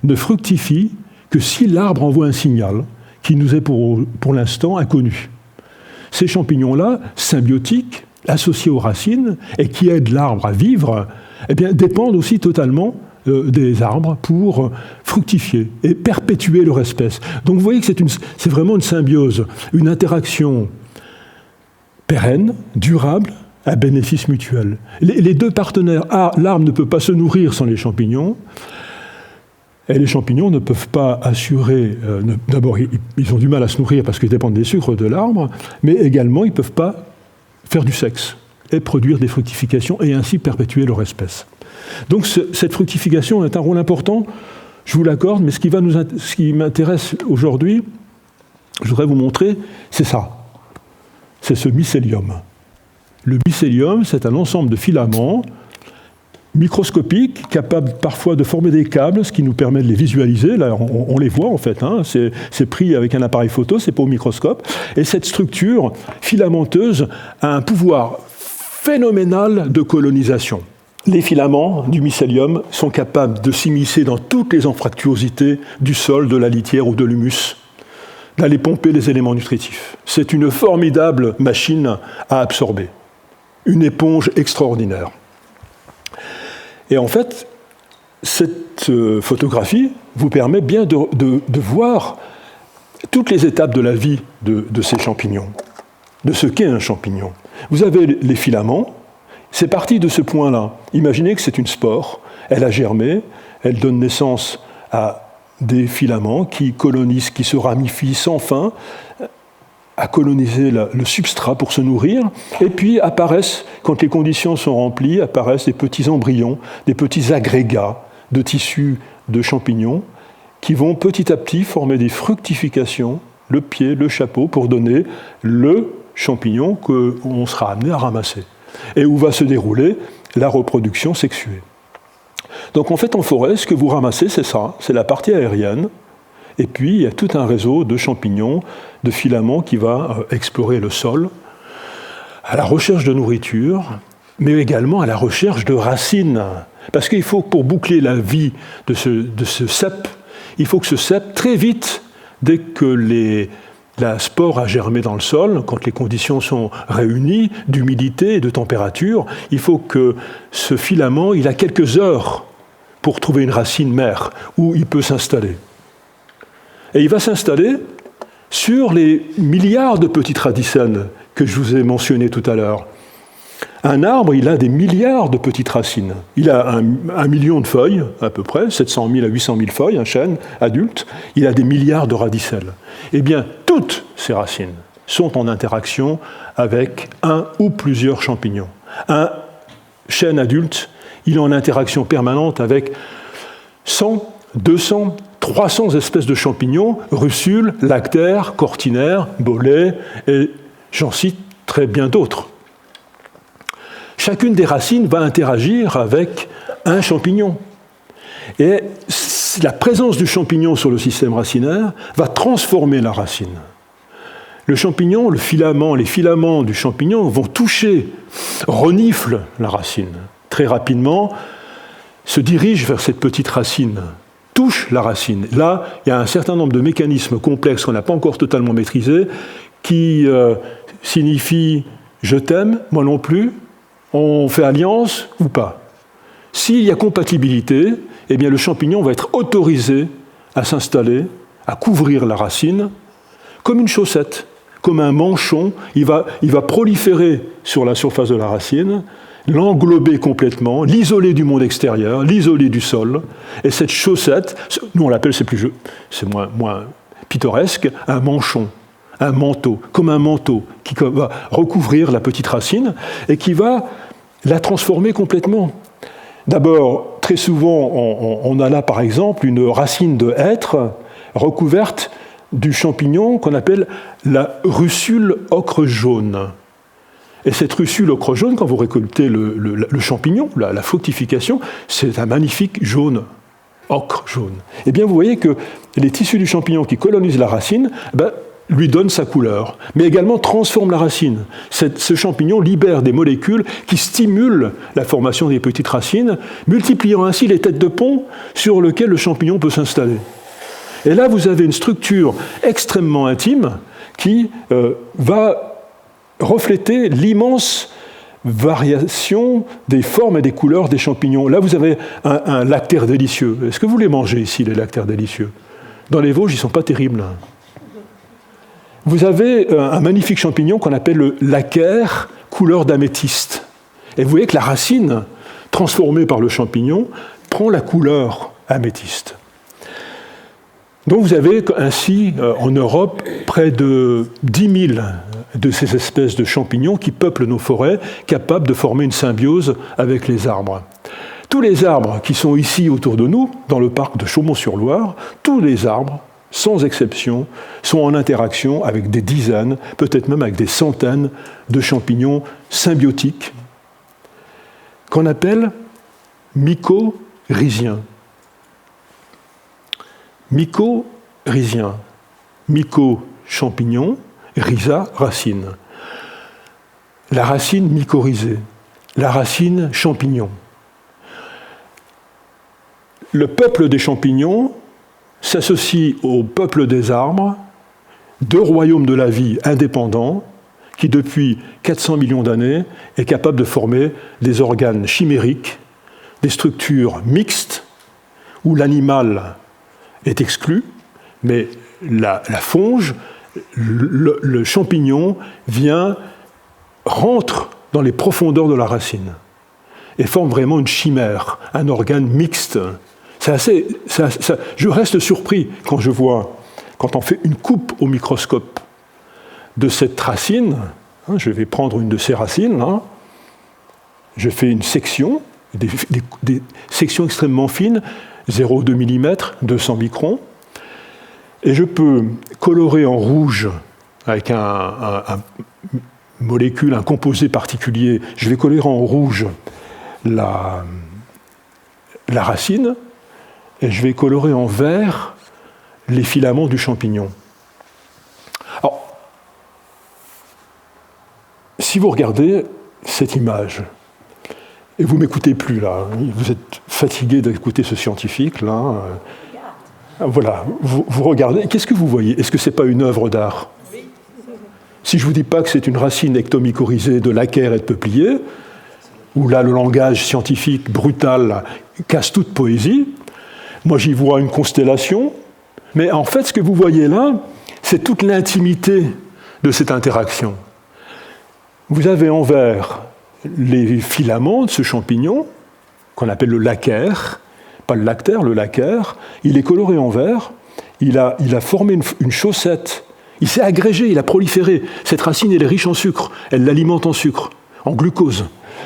ne fructifient que si l'arbre envoie un signal qui nous est pour l'instant inconnu. Ces champignons-là, symbiotiques, associés aux racines et qui aident l'arbre à vivre, eh bien, dépendent aussi totalement des arbres pour fructifier et perpétuer leur espèce. Donc vous voyez que c'est vraiment une symbiose, une interaction pérenne, durable, à bénéfice mutuel. Les deux partenaires, l'arbre ne peut pas se nourrir sans les champignons, et les champignons ne peuvent pas assurer, d'abord ils ont du mal à se nourrir parce qu'ils dépendent des sucres de l'arbre, mais également ils ne peuvent pas faire du sexe et produire des fructifications et ainsi perpétuer leur espèce. Donc cette fructification est un rôle important, je vous l'accorde, mais ce qui m'intéresse aujourd'hui, je voudrais vous montrer, c'est ça, c'est ce mycélium. Le mycélium, c'est un ensemble de filaments microscopiques, capables parfois de former des câbles, ce qui nous permet de les visualiser. Là, on les voit en fait, hein. C'est pris avec un appareil photo, c'est pas au microscope. Et cette structure filamenteuse a un pouvoir phénoménal de colonisation. Les filaments du mycélium sont capables de s'immiscer dans toutes les anfractuosités du sol, de la litière ou de l'humus, d'aller pomper les éléments nutritifs. C'est une formidable machine à absorber. Une éponge extraordinaire. Et en fait, cette photographie vous permet bien de voir toutes les étapes de la vie de ces champignons, de ce qu'est un champignon. Vous avez les filaments, c'est parti de ce point-là. Imaginez que c'est une spore, elle a germé, elle donne naissance à des filaments qui colonisent, qui se ramifient sans fin, à coloniser le substrat pour se nourrir, et puis apparaissent, quand les conditions sont remplies, apparaissent des petits embryons, des petits agrégats de tissus de champignons qui vont petit à petit former des fructifications, le pied, le chapeau, pour donner le champignon qu'on sera amené à ramasser, et où va se dérouler la reproduction sexuée. Donc en fait, en forêt, ce que vous ramassez, c'est ça, c'est la partie aérienne. Et puis, il y a tout un réseau de champignons, de filaments qui va explorer le sol à la recherche de nourriture, mais également à la recherche de racines. Parce qu'il faut, pour boucler la vie de ce cep, il faut que ce cep, très vite, dès que la spore a germé dans le sol, quand les conditions sont réunies, d'humidité et de température, il faut que ce filament, il a quelques heures pour trouver une racine mère où il peut s'installer. Et il va s'installer sur les milliards de petites radicelles que je vous ai mentionnées tout à l'heure. Un arbre, il a des milliards de petites racines. Il a 1 million de feuilles, à peu près, 700 000 à 800 000 feuilles, un chêne adulte. Il a des milliards de radicelles. Eh bien, toutes ces racines sont en interaction avec un ou plusieurs champignons. Un chêne adulte, il est en interaction permanente avec 100, 200, 300 espèces de champignons, russules, lactaires, cortinaires, bolets, et j'en cite très bien d'autres. Chacune des racines va interagir avec un champignon. Et la présence du champignon sur le système racinaire va transformer la racine. Le champignon, les filaments du champignon vont toucher, reniflent la racine. Très rapidement, se dirigent vers cette petite racine, touchent la racine. Là, il y a un certain nombre de mécanismes complexes qu'on n'a pas encore totalement maîtrisés, qui signifient « je t'aime, moi non plus », on fait alliance ou pas. S'il y a compatibilité, eh bien le champignon va être autorisé à s'installer, à couvrir la racine, comme une chaussette, comme un manchon. Il va proliférer sur la surface de la racine, l'englober complètement, l'isoler du monde extérieur, l'isoler du sol. Et cette chaussette, nous on l'appelle, c'est moins pittoresque, un manchon, un manteau, comme un manteau qui va recouvrir la petite racine et qui va la transformer complètement. D'abord, très souvent, on a là par exemple une racine de hêtre recouverte du champignon qu'on appelle la russule ocre jaune. Et cette russule ocre jaune, quand vous récoltez le champignon, la fructification, c'est un magnifique jaune, ocre jaune. Eh bien, vous voyez que les tissus du champignon qui colonisent la racine, lui donne sa couleur, mais également transforme la racine. Ce champignon libère des molécules qui stimulent la formation des petites racines, multipliant ainsi les têtes de pont sur lesquelles le champignon peut s'installer. Et là, vous avez une structure extrêmement intime qui va refléter l'immense variation des formes et des couleurs des champignons. Là, vous avez un lactaire délicieux. Est-ce que vous les mangez ici, les lactaires délicieux? Dans les Vosges, ils ne sont pas terribles. Vous avez un magnifique champignon qu'on appelle le laccaire couleur d'améthyste. Et vous voyez que la racine, transformée par le champignon, prend la couleur améthyste. Donc vous avez ainsi, en Europe, près de 10 000 de ces espèces de champignons qui peuplent nos forêts, capables de former une symbiose avec les arbres. Tous les arbres qui sont ici autour de nous, dans le parc de Chaumont-sur-Loire, tous les arbres, sans exception, sont en interaction avec des dizaines, peut-être même avec des centaines de champignons symbiotiques qu'on appelle mycorhiziens. Mycorhiziens. Myco, champignon, rhiza, racine. La racine mycorhizée, la racine champignon. Le peuple des champignons s'associe au peuple des arbres, deux royaumes de la vie indépendants, qui depuis 400 millions d'années est capable de former des organes chimériques, des structures mixtes, où l'animal est exclu, mais la fonge, le champignon rentre dans les profondeurs de la racine et forme vraiment une chimère, un organe mixte. Je reste surpris quand on fait une coupe au microscope de cette racine. Je vais prendre une de ces racines, je fais une section, des sections extrêmement fines, 0,2 mm, 200 microns, et je peux colorer en rouge avec un molécule, un composé particulier. Je vais colorer en rouge la racine, et je vais colorer en vert les filaments du champignon. Alors, si vous regardez cette image, et vous ne m'écoutez plus là, vous êtes fatigué d'écouter ce scientifique là, voilà, vous regardez, qu'est-ce que vous voyez? Est-ce que ce n'est pas une œuvre d'art? Si je ne vous dis pas que c'est une racine ectomycorhizée de laccaire et de peuplier, où là le langage scientifique brutal casse toute poésie, moi j'y vois une constellation, mais en fait ce que vous voyez là, c'est toute l'intimité de cette interaction. Vous avez en vert les filaments de ce champignon, qu'on appelle le laccaire, pas le lactaire, le laccaire, il est coloré en vert, il a formé une chaussette, il s'est agrégé, il a proliféré. Cette racine, elle est riche en sucre, elle l'alimente en sucre, en glucose.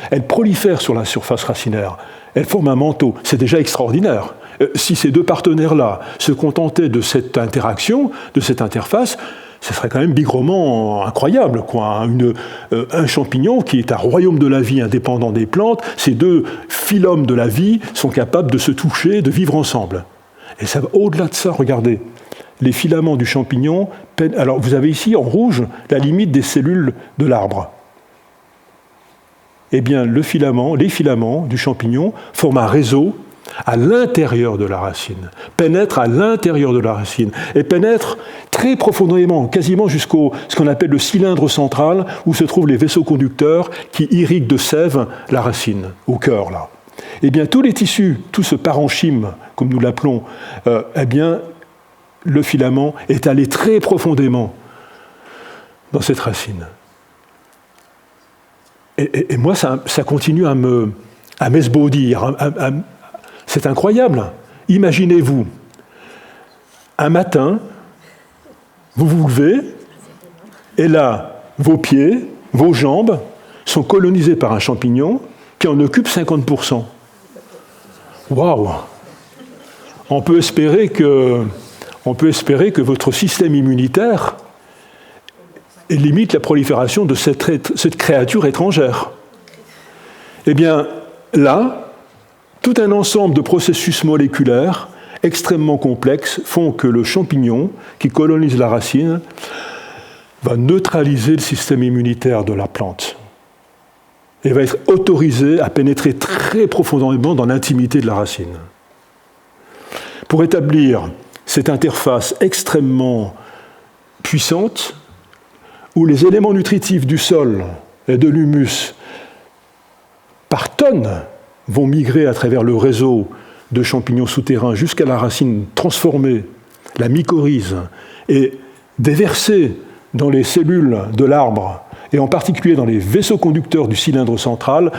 Elle prolifère sur la surface racinaire, elle forme un manteau, c'est déjà extraordinaire. Si ces deux partenaires-là se contentaient de cette interaction, de cette interface, ce serait quand même bigrement incroyable, quoi. Un champignon qui est un royaume de la vie indépendant des plantes, ces deux phylums de la vie sont capables de se toucher, de vivre ensemble. Et ça va au-delà de ça, regardez. Les filaments du champignon, alors vous avez ici en rouge la limite des cellules de l'arbre. Eh bien, les filaments du champignon forment un réseau à l'intérieur de la racine, pénètrent à l'intérieur de la racine et pénètrent très profondément, quasiment jusqu'au ce qu'on appelle le cylindre central où se trouvent les vaisseaux conducteurs qui irriguent de sève la racine, au cœur là. Eh bien, tous les tissus, tout ce parenchyme, comme nous l'appelons, eh bien, le filament est allé très profondément dans cette racine. Et moi, ça continue à m'esbaudir, c'est incroyable. Imaginez-vous, un matin, vous vous levez, et là, vos pieds, vos jambes sont colonisés par un champignon qui en occupe 50%. Waouh! On peut espérer que votre système immunitaire limite la prolifération de cette créature étrangère. Eh bien, là, tout un ensemble de processus moléculaires extrêmement complexes font que le champignon qui colonise la racine va neutraliser le système immunitaire de la plante et va être autorisé à pénétrer très profondément dans l'intimité de la racine. Pour établir cette interface extrêmement puissante, où les éléments nutritifs du sol et de l'humus, par tonnes, vont migrer à travers le réseau de champignons souterrains jusqu'à la racine transformée, la mycorhize, et déversée dans les cellules de l'arbre, et en particulier dans les vaisseaux conducteurs du cylindre central,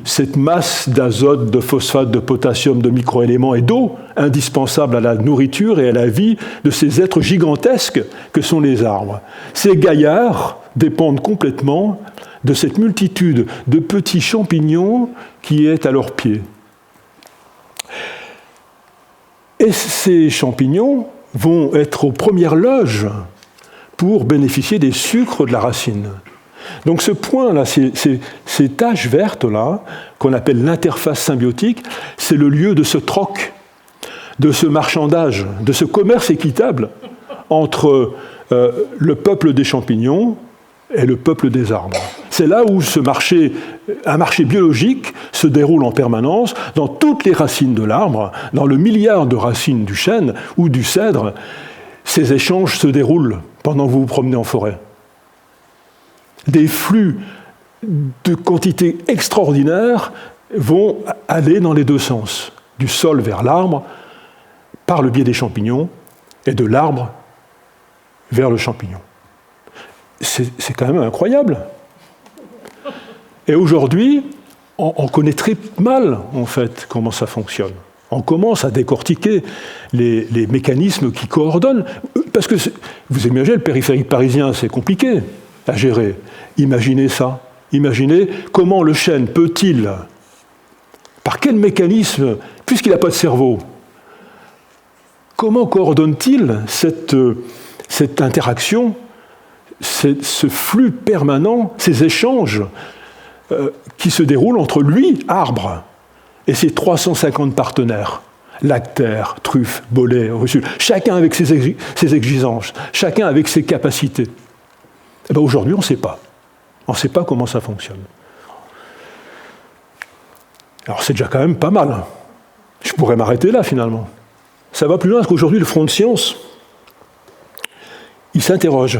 cette masse d'azote, de phosphate, de potassium, de microéléments et d'eau indispensable à la nourriture et à la vie de ces êtres gigantesques que sont les arbres. Ces gaillards dépendent complètement de cette multitude de petits champignons qui est à leurs pieds. Et ces champignons vont être aux premières loges pour bénéficier des sucres de la racine. Donc ce point-là, ces taches vertes-là, qu'on appelle l'interface symbiotique, c'est le lieu de ce troc, de ce marchandage, de ce commerce équitable entre le peuple des champignons et le peuple des arbres. C'est là où un marché biologique se déroule en permanence dans toutes les racines de l'arbre, dans le milliard de racines du chêne ou du cèdre. Ces échanges se déroulent pendant que vous vous promenez en forêt. Des flux de quantités extraordinaires vont aller dans les deux sens, du sol vers l'arbre, par le biais des champignons, et de l'arbre vers le champignon. C'est quand même incroyable. Et aujourd'hui, on connaît très mal, en fait, comment ça fonctionne. On commence à décortiquer les mécanismes qui coordonnent. Parce que, vous imaginez, le périphérique parisien, c'est compliqué à gérer. Imaginez ça. Imaginez comment le chêne peut-il, par quel mécanisme, puisqu'il n'a pas de cerveau, comment coordonne-t-il cette interaction, ce flux permanent, ces échanges qui se déroulent entre lui, arbre, et ses 350 partenaires, lactaires, truffes, bolets, russules, chacun avec ses exigences, chacun avec ses capacités. Eh bien, aujourd'hui, on ne sait pas. On ne sait pas comment ça fonctionne. Alors c'est déjà quand même pas mal. Je pourrais m'arrêter là, finalement. Ça va plus loin, parce qu'aujourd'hui, le front de science, il s'interroge.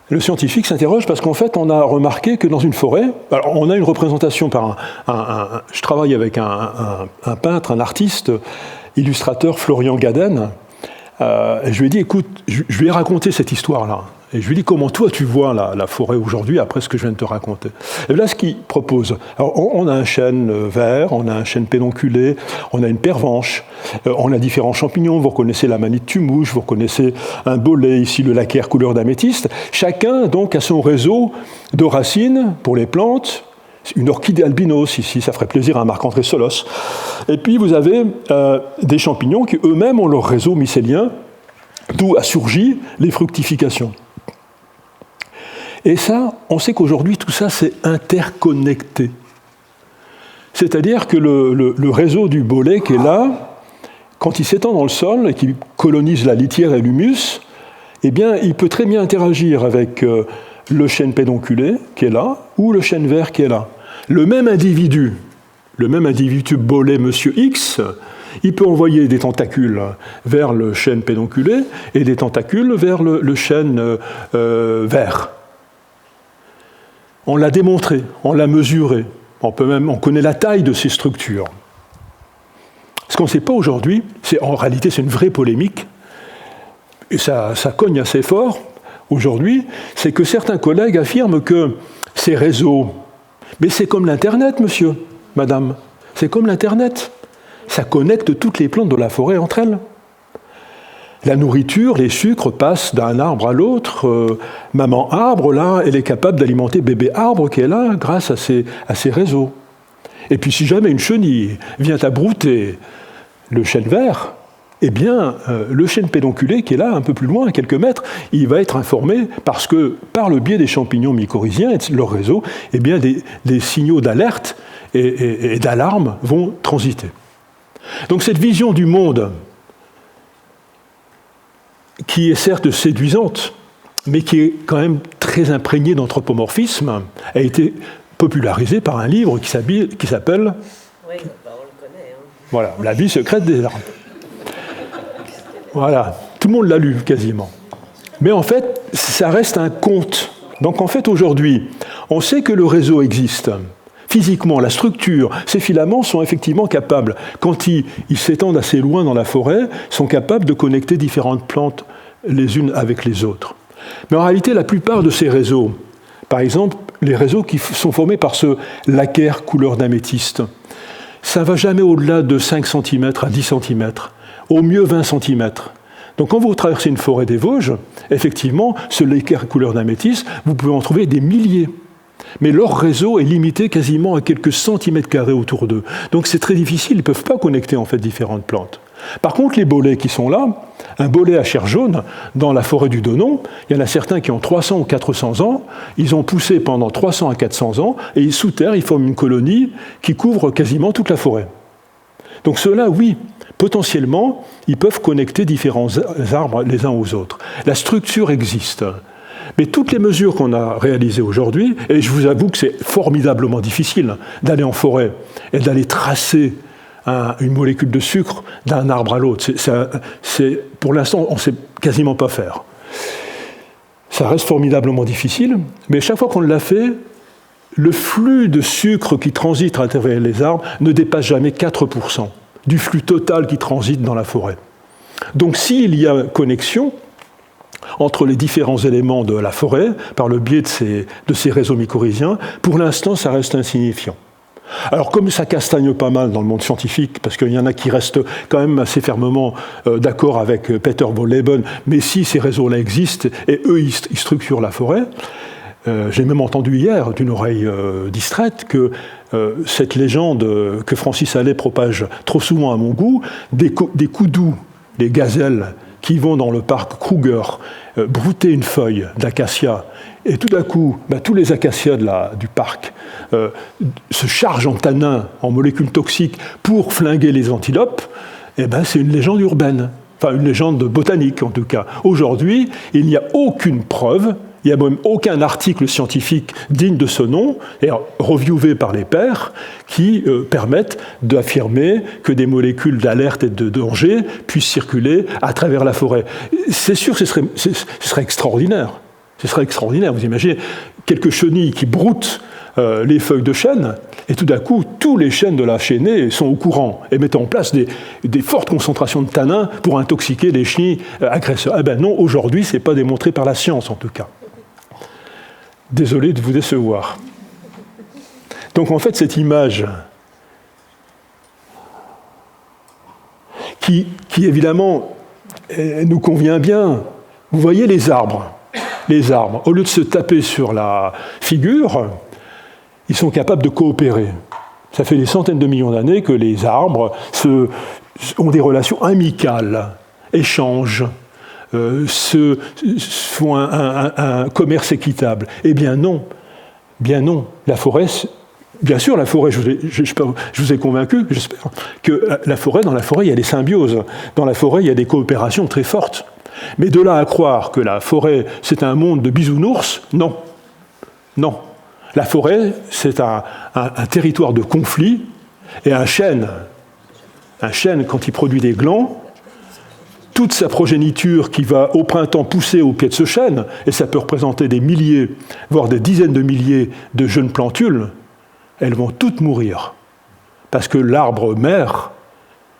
Le scientifique s'interroge parce qu'en fait, on a remarqué que dans une forêt, alors on a une représentation par je travaille avec un peintre, un artiste, illustrateur, Florian Gaden, Et je lui ai dit, écoute, je lui ai raconté cette histoire-là. Et je lui ai dit, comment toi tu vois la forêt aujourd'hui, après ce que je viens de te raconter. Et là, ce qu'il propose, alors, on a un chêne vert, on a un chêne pédonculé, on a une pervenche, on a différents champignons, vous reconnaissez la manite tumouche, vous reconnaissez un bolet, ici le laccaire couleur d'améthyste. Chacun, donc, a son réseau de racines pour les plantes, une orchidée albinos, ici, ça ferait plaisir à Marc-André Solos. Et puis, vous avez des champignons qui eux-mêmes ont leur réseau mycélien, d'où a surgi les fructifications. Et ça, on sait qu'aujourd'hui, tout ça, c'est interconnecté. C'est-à-dire que le réseau du bolet qui est là, quand il s'étend dans le sol et qu'il colonise la litière et l'humus, eh bien, il peut très bien interagir avec le chêne pédonculé qui est là, ou le chêne vert qui est là. Le même individu bolet monsieur X, il peut envoyer des tentacules vers le chêne pédonculé et des tentacules vers le chêne vert. On l'a démontré, on l'a mesuré, on connaît la taille de ces structures. Ce qu'on ne sait pas aujourd'hui, en réalité c'est une vraie polémique, et ça cogne assez fort aujourd'hui, c'est que certains collègues affirment que ces réseaux, mais c'est comme l'Internet, monsieur, madame, c'est comme l'Internet, ça connecte toutes les plantes de la forêt entre elles. La nourriture, les sucres passent d'un arbre à l'autre. Maman arbre, là, elle est capable d'alimenter bébé arbre qui est là grâce à ces réseaux. Et puis si jamais une chenille vient à brouter le chêne vert, eh bien, le chêne pédonculé qui est là, un peu plus loin, à quelques mètres, il va être informé parce que, par le biais des champignons mycorhiziens et de leur réseau, eh bien, des signaux d'alerte et d'alarme vont transiter. Donc cette vision du monde, qui est certes séduisante, mais qui est quand même très imprégnée d'anthropomorphisme, a été popularisée par un livre qui s'appelle
oui, bah on le connaît.
Voilà, La vie secrète des arbres. Voilà, tout le monde l'a lu quasiment. Mais en fait, ça reste un conte. Donc en fait, aujourd'hui, on sait que le réseau existe. Physiquement, la structure, ces filaments sont effectivement capables, quand ils s'étendent assez loin dans la forêt, sont capables de connecter différentes plantes les unes avec les autres. Mais en réalité, la plupart de ces réseaux, par exemple, les réseaux qui sont formés par ce laccaire couleur d'améthyste, ça ne va jamais au-delà de 5 cm à 10 cm, au mieux 20 cm. Donc quand vous traversez une forêt des Vosges, effectivement, ce laccaire couleur d'améthyste, vous pouvez en trouver des milliers. Mais leur réseau est limité quasiment à quelques centimètres carrés autour d'eux. Donc c'est très difficile, ils ne peuvent pas connecter en fait différentes plantes. Par contre, les bolets qui sont là, un bolet à chair jaune, dans la forêt du Donon, il y en a certains qui ont 300 ou 400 ans, ils ont poussé pendant 300 à 400 ans, et sous terre, ils forment une colonie qui couvre quasiment toute la forêt. Donc ceux-là, oui, potentiellement, ils peuvent connecter différents arbres les uns aux autres. La structure existe. Mais toutes les mesures qu'on a réalisées aujourd'hui, et je vous avoue que c'est formidablement difficile d'aller en forêt et d'aller tracer une molécule de sucre d'un arbre à l'autre. Pour l'instant, on ne sait quasiment pas faire. Ça reste formidablement difficile, mais chaque fois qu'on l'a fait, le flux de sucre qui transite à travers les arbres ne dépasse jamais 4% du flux total qui transite dans la forêt. Donc s'il y a connexion entre les différents éléments de la forêt, par le biais de ces réseaux mycorhiziens, pour l'instant, ça reste insignifiant. Alors, comme ça castagne pas mal dans le monde scientifique, parce qu'il y en a qui restent quand même assez fermement d'accord avec Peter Wohlleben, mais si ces réseaux-là existent, et eux, ils structurent la forêt, j'ai même entendu hier, d'une oreille distraite, que cette légende que Francis Allais propage trop souvent à mon goût, des koudous, des gazelles, qui vont dans le parc Kruger brouter une feuille d'acacia, et tout d'un coup, tous les acacias du parc se chargent en tanins, en molécules toxiques, pour flinguer les antilopes, c'est une légende urbaine, enfin une légende botanique en tout cas. Aujourd'hui, il n'y a aucune preuve, il n'y a même aucun article scientifique digne de ce nom, et reviewé par les pairs, qui permettent d'affirmer que des molécules d'alerte et de danger puissent circuler à travers la forêt. C'est sûr que ce serait extraordinaire. Ce serait extraordinaire. Vous imaginez quelques chenilles qui broutent les feuilles de chêne, et tout d'un coup, tous les chênes de la chênaie sont au courant et mettent en place des fortes concentrations de tanins pour intoxiquer les chenilles agresseurs. Eh bien non, aujourd'hui, ce n'est pas démontré par la science, en tout cas. Désolé de vous décevoir. Donc en fait, cette image qui évidemment nous convient bien, vous voyez les arbres. Les arbres, au lieu de se taper sur la figure, ils sont capables de coopérer. Ça fait des centaines de millions d'années que les arbres ont des relations amicales, échangent, font un commerce équitable. Eh bien non, la forêt, bien sûr la forêt, je vous ai convaincu, j'espère, que dans la forêt il y a des symbioses, dans la forêt il y a des coopérations très fortes. Mais de là à croire que la forêt c'est un monde de bisounours, non. La forêt, c'est un territoire de conflit, et un chêne, quand il produit des glands, toute sa progéniture qui va au printemps pousser au pied de ce chêne, et ça peut représenter des milliers, voire des dizaines de milliers de jeunes plantules, elles vont toutes mourir, parce que l'arbre mère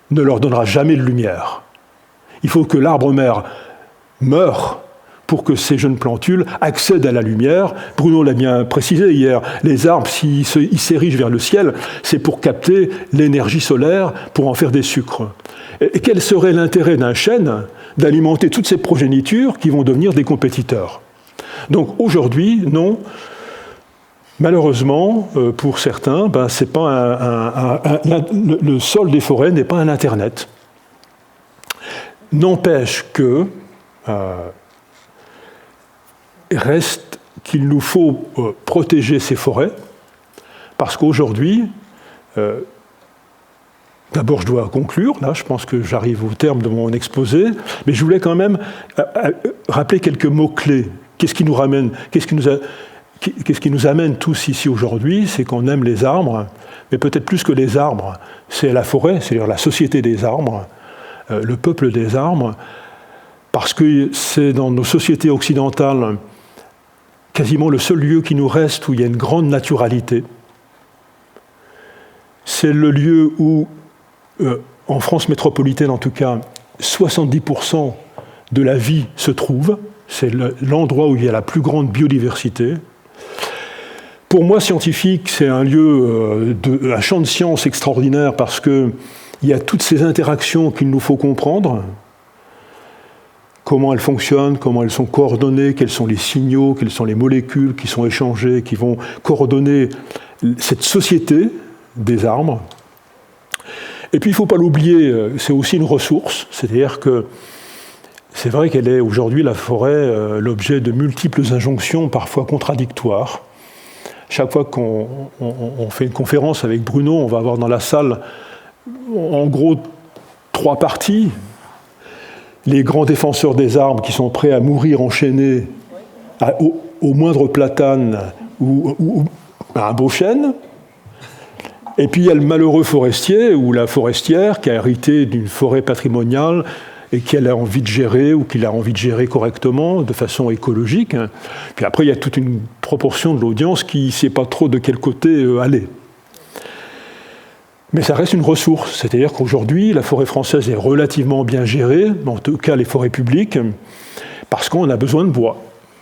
ne leur donnera jamais de lumière. Il faut que l'arbre mère meure pour que ces jeunes plantules accèdent à la lumière. Bruno l'a bien précisé hier, les arbres, s'ils s'érigent vers le ciel, c'est pour capter l'énergie solaire, pour en faire des sucres. Et quel serait l'intérêt d'un chêne d'alimenter toutes ces progénitures qui vont devenir des compétiteurs? Donc aujourd'hui, non, malheureusement, pour certains, c'est pas le sol des forêts n'est pas un Internet. N'empêche que reste qu'il nous faut protéger ces forêts, parce qu'aujourd'hui, d'abord je dois conclure, là je pense que j'arrive au terme de mon exposé, mais je voulais quand même rappeler quelques mots-clés. Qu'est-ce qui nous amène tous ici aujourd'hui, c'est qu'on aime les arbres, mais peut-être plus que les arbres, c'est la forêt, c'est-à-dire la société des arbres, le peuple des arbres, parce que c'est dans nos sociétés occidentales quasiment le seul lieu qui nous reste où il y a une grande naturalité. C'est le lieu où, en France métropolitaine en tout cas, 70% de la vie se trouve. C'est l'endroit où il y a la plus grande biodiversité. Pour moi, scientifique, c'est un lieu, un champ de science extraordinaire parce qu'il y a toutes ces interactions qu'il nous faut comprendre. Comment elles fonctionnent, comment elles sont coordonnées, quels sont les signaux, quelles sont les molécules qui sont échangées, qui vont coordonner cette société des arbres. Et puis il ne faut pas l'oublier, c'est aussi une ressource, c'est-à-dire que c'est vrai qu'elle est aujourd'hui, la forêt, l'objet de multiples injonctions, parfois contradictoires. Chaque fois qu'on fait une conférence avec Bruno, on va avoir dans la salle, en gros, 3 parties. Les grands défenseurs des arbres qui sont prêts à mourir enchaînés au moindre platane ou à un beau chêne. Et puis il y a le malheureux forestier ou la forestière qui a hérité d'une forêt patrimoniale et qu'elle a envie de gérer ou qu'il a envie de gérer correctement, de façon écologique. Puis après, il y a toute une proportion de l'audience qui ne sait pas trop de quel côté aller. Mais ça reste une ressource, c'est-à-dire qu'aujourd'hui, la forêt française est relativement bien gérée, en tout cas les forêts publiques, parce qu'on a besoin de bois.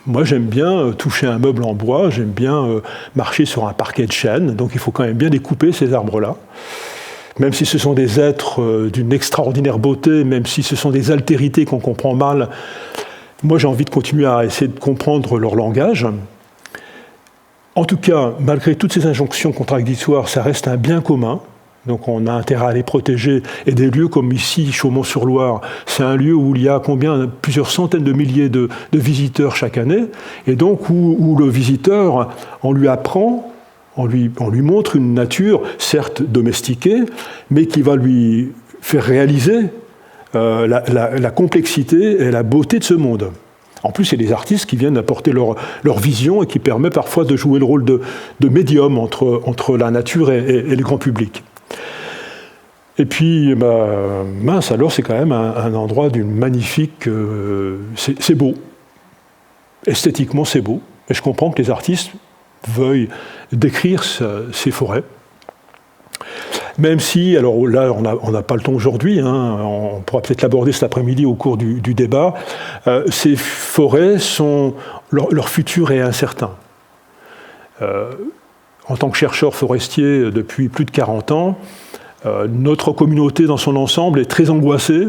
Moi, j'aime bien toucher un meuble en bois, j'aime bien marcher sur un parquet de chêne, donc il faut quand même bien découper ces arbres-là. Même si ce sont des êtres d'une extraordinaire beauté, même si ce sont des altérités qu'on comprend mal, moi j'ai envie de continuer à essayer de comprendre leur langage. En tout cas, malgré toutes ces injonctions contradictoires, ça reste un bien commun. Donc on a intérêt à les protéger. Et des lieux comme ici, Chaumont-sur-Loire, c'est un lieu où il y a plusieurs centaines de milliers de visiteurs chaque année. Et donc où le visiteur, on lui apprend, on lui montre une nature, certes domestiquée, mais qui va lui faire réaliser la complexité et la beauté de ce monde. En plus, il y a des artistes qui viennent apporter leur vision et qui permettent parfois de jouer le rôle de médium entre la nature et le grand public. Et puis, mince, alors c'est quand même un endroit d'une magnifique... c'est beau. Esthétiquement, c'est beau. Et je comprends que les artistes veuillent décrire ces forêts. Même si, alors là, on n'a pas le temps aujourd'hui, hein, on pourra peut-être l'aborder cet après-midi au cours du débat, ces forêts leur futur est incertain. En tant que chercheur forestier depuis plus de 40 ans, notre communauté dans son ensemble est très angoissée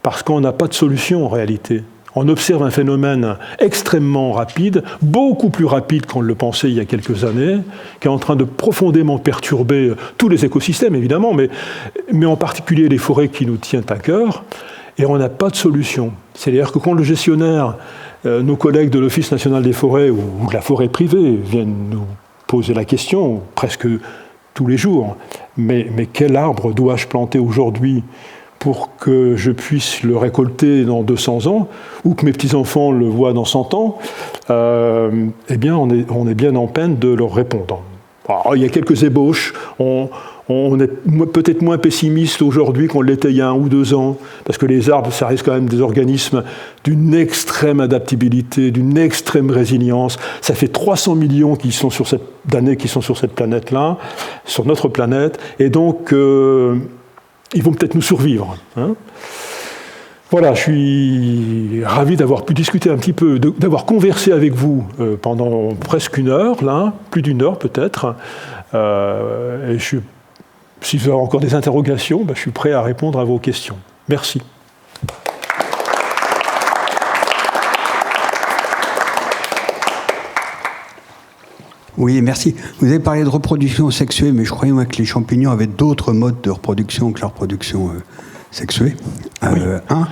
parce qu'on n'a pas de solution en réalité. On observe un phénomène extrêmement rapide, beaucoup plus rapide qu'on le pensait il y a quelques années, qui est en train de profondément perturber tous les écosystèmes, évidemment, mais en particulier les forêts qui nous tiennent à cœur, et on n'a pas de solution. C'est-à-dire que quand le gestionnaire, nos collègues de l'Office national des forêts ou de la forêt privée viennent nous poser la question, presque tous les jours, mais quel arbre dois-je planter aujourd'hui pour que je puisse le récolter dans 200 ans, ou que mes petits-enfants le voient dans 100 ans, eh bien, on est bien en peine de leur répondre. Alors, il y a quelques ébauches, on est peut-être moins pessimiste aujourd'hui qu'on l'était il y a 1 ou 2 ans, parce que les arbres, ça reste quand même des organismes d'une extrême adaptabilité, d'une extrême résilience. Ça fait 300 millions d'années qui sont sur cette planète-là, sur notre planète, et donc ils vont peut-être nous survivre. Hein. Voilà, je suis ravi d'avoir pu discuter un petit peu, d'avoir conversé avec vous pendant presque 1 heure, là, plus d'1 heure peut-être. Et si vous avez encore des interrogations, je suis prêt à répondre à vos questions. Merci.
Oui, merci. Vous avez parlé de reproduction sexuée, mais je croyais moi que les champignons avaient d'autres modes de reproduction que la reproduction sexuée.
Oui.
1.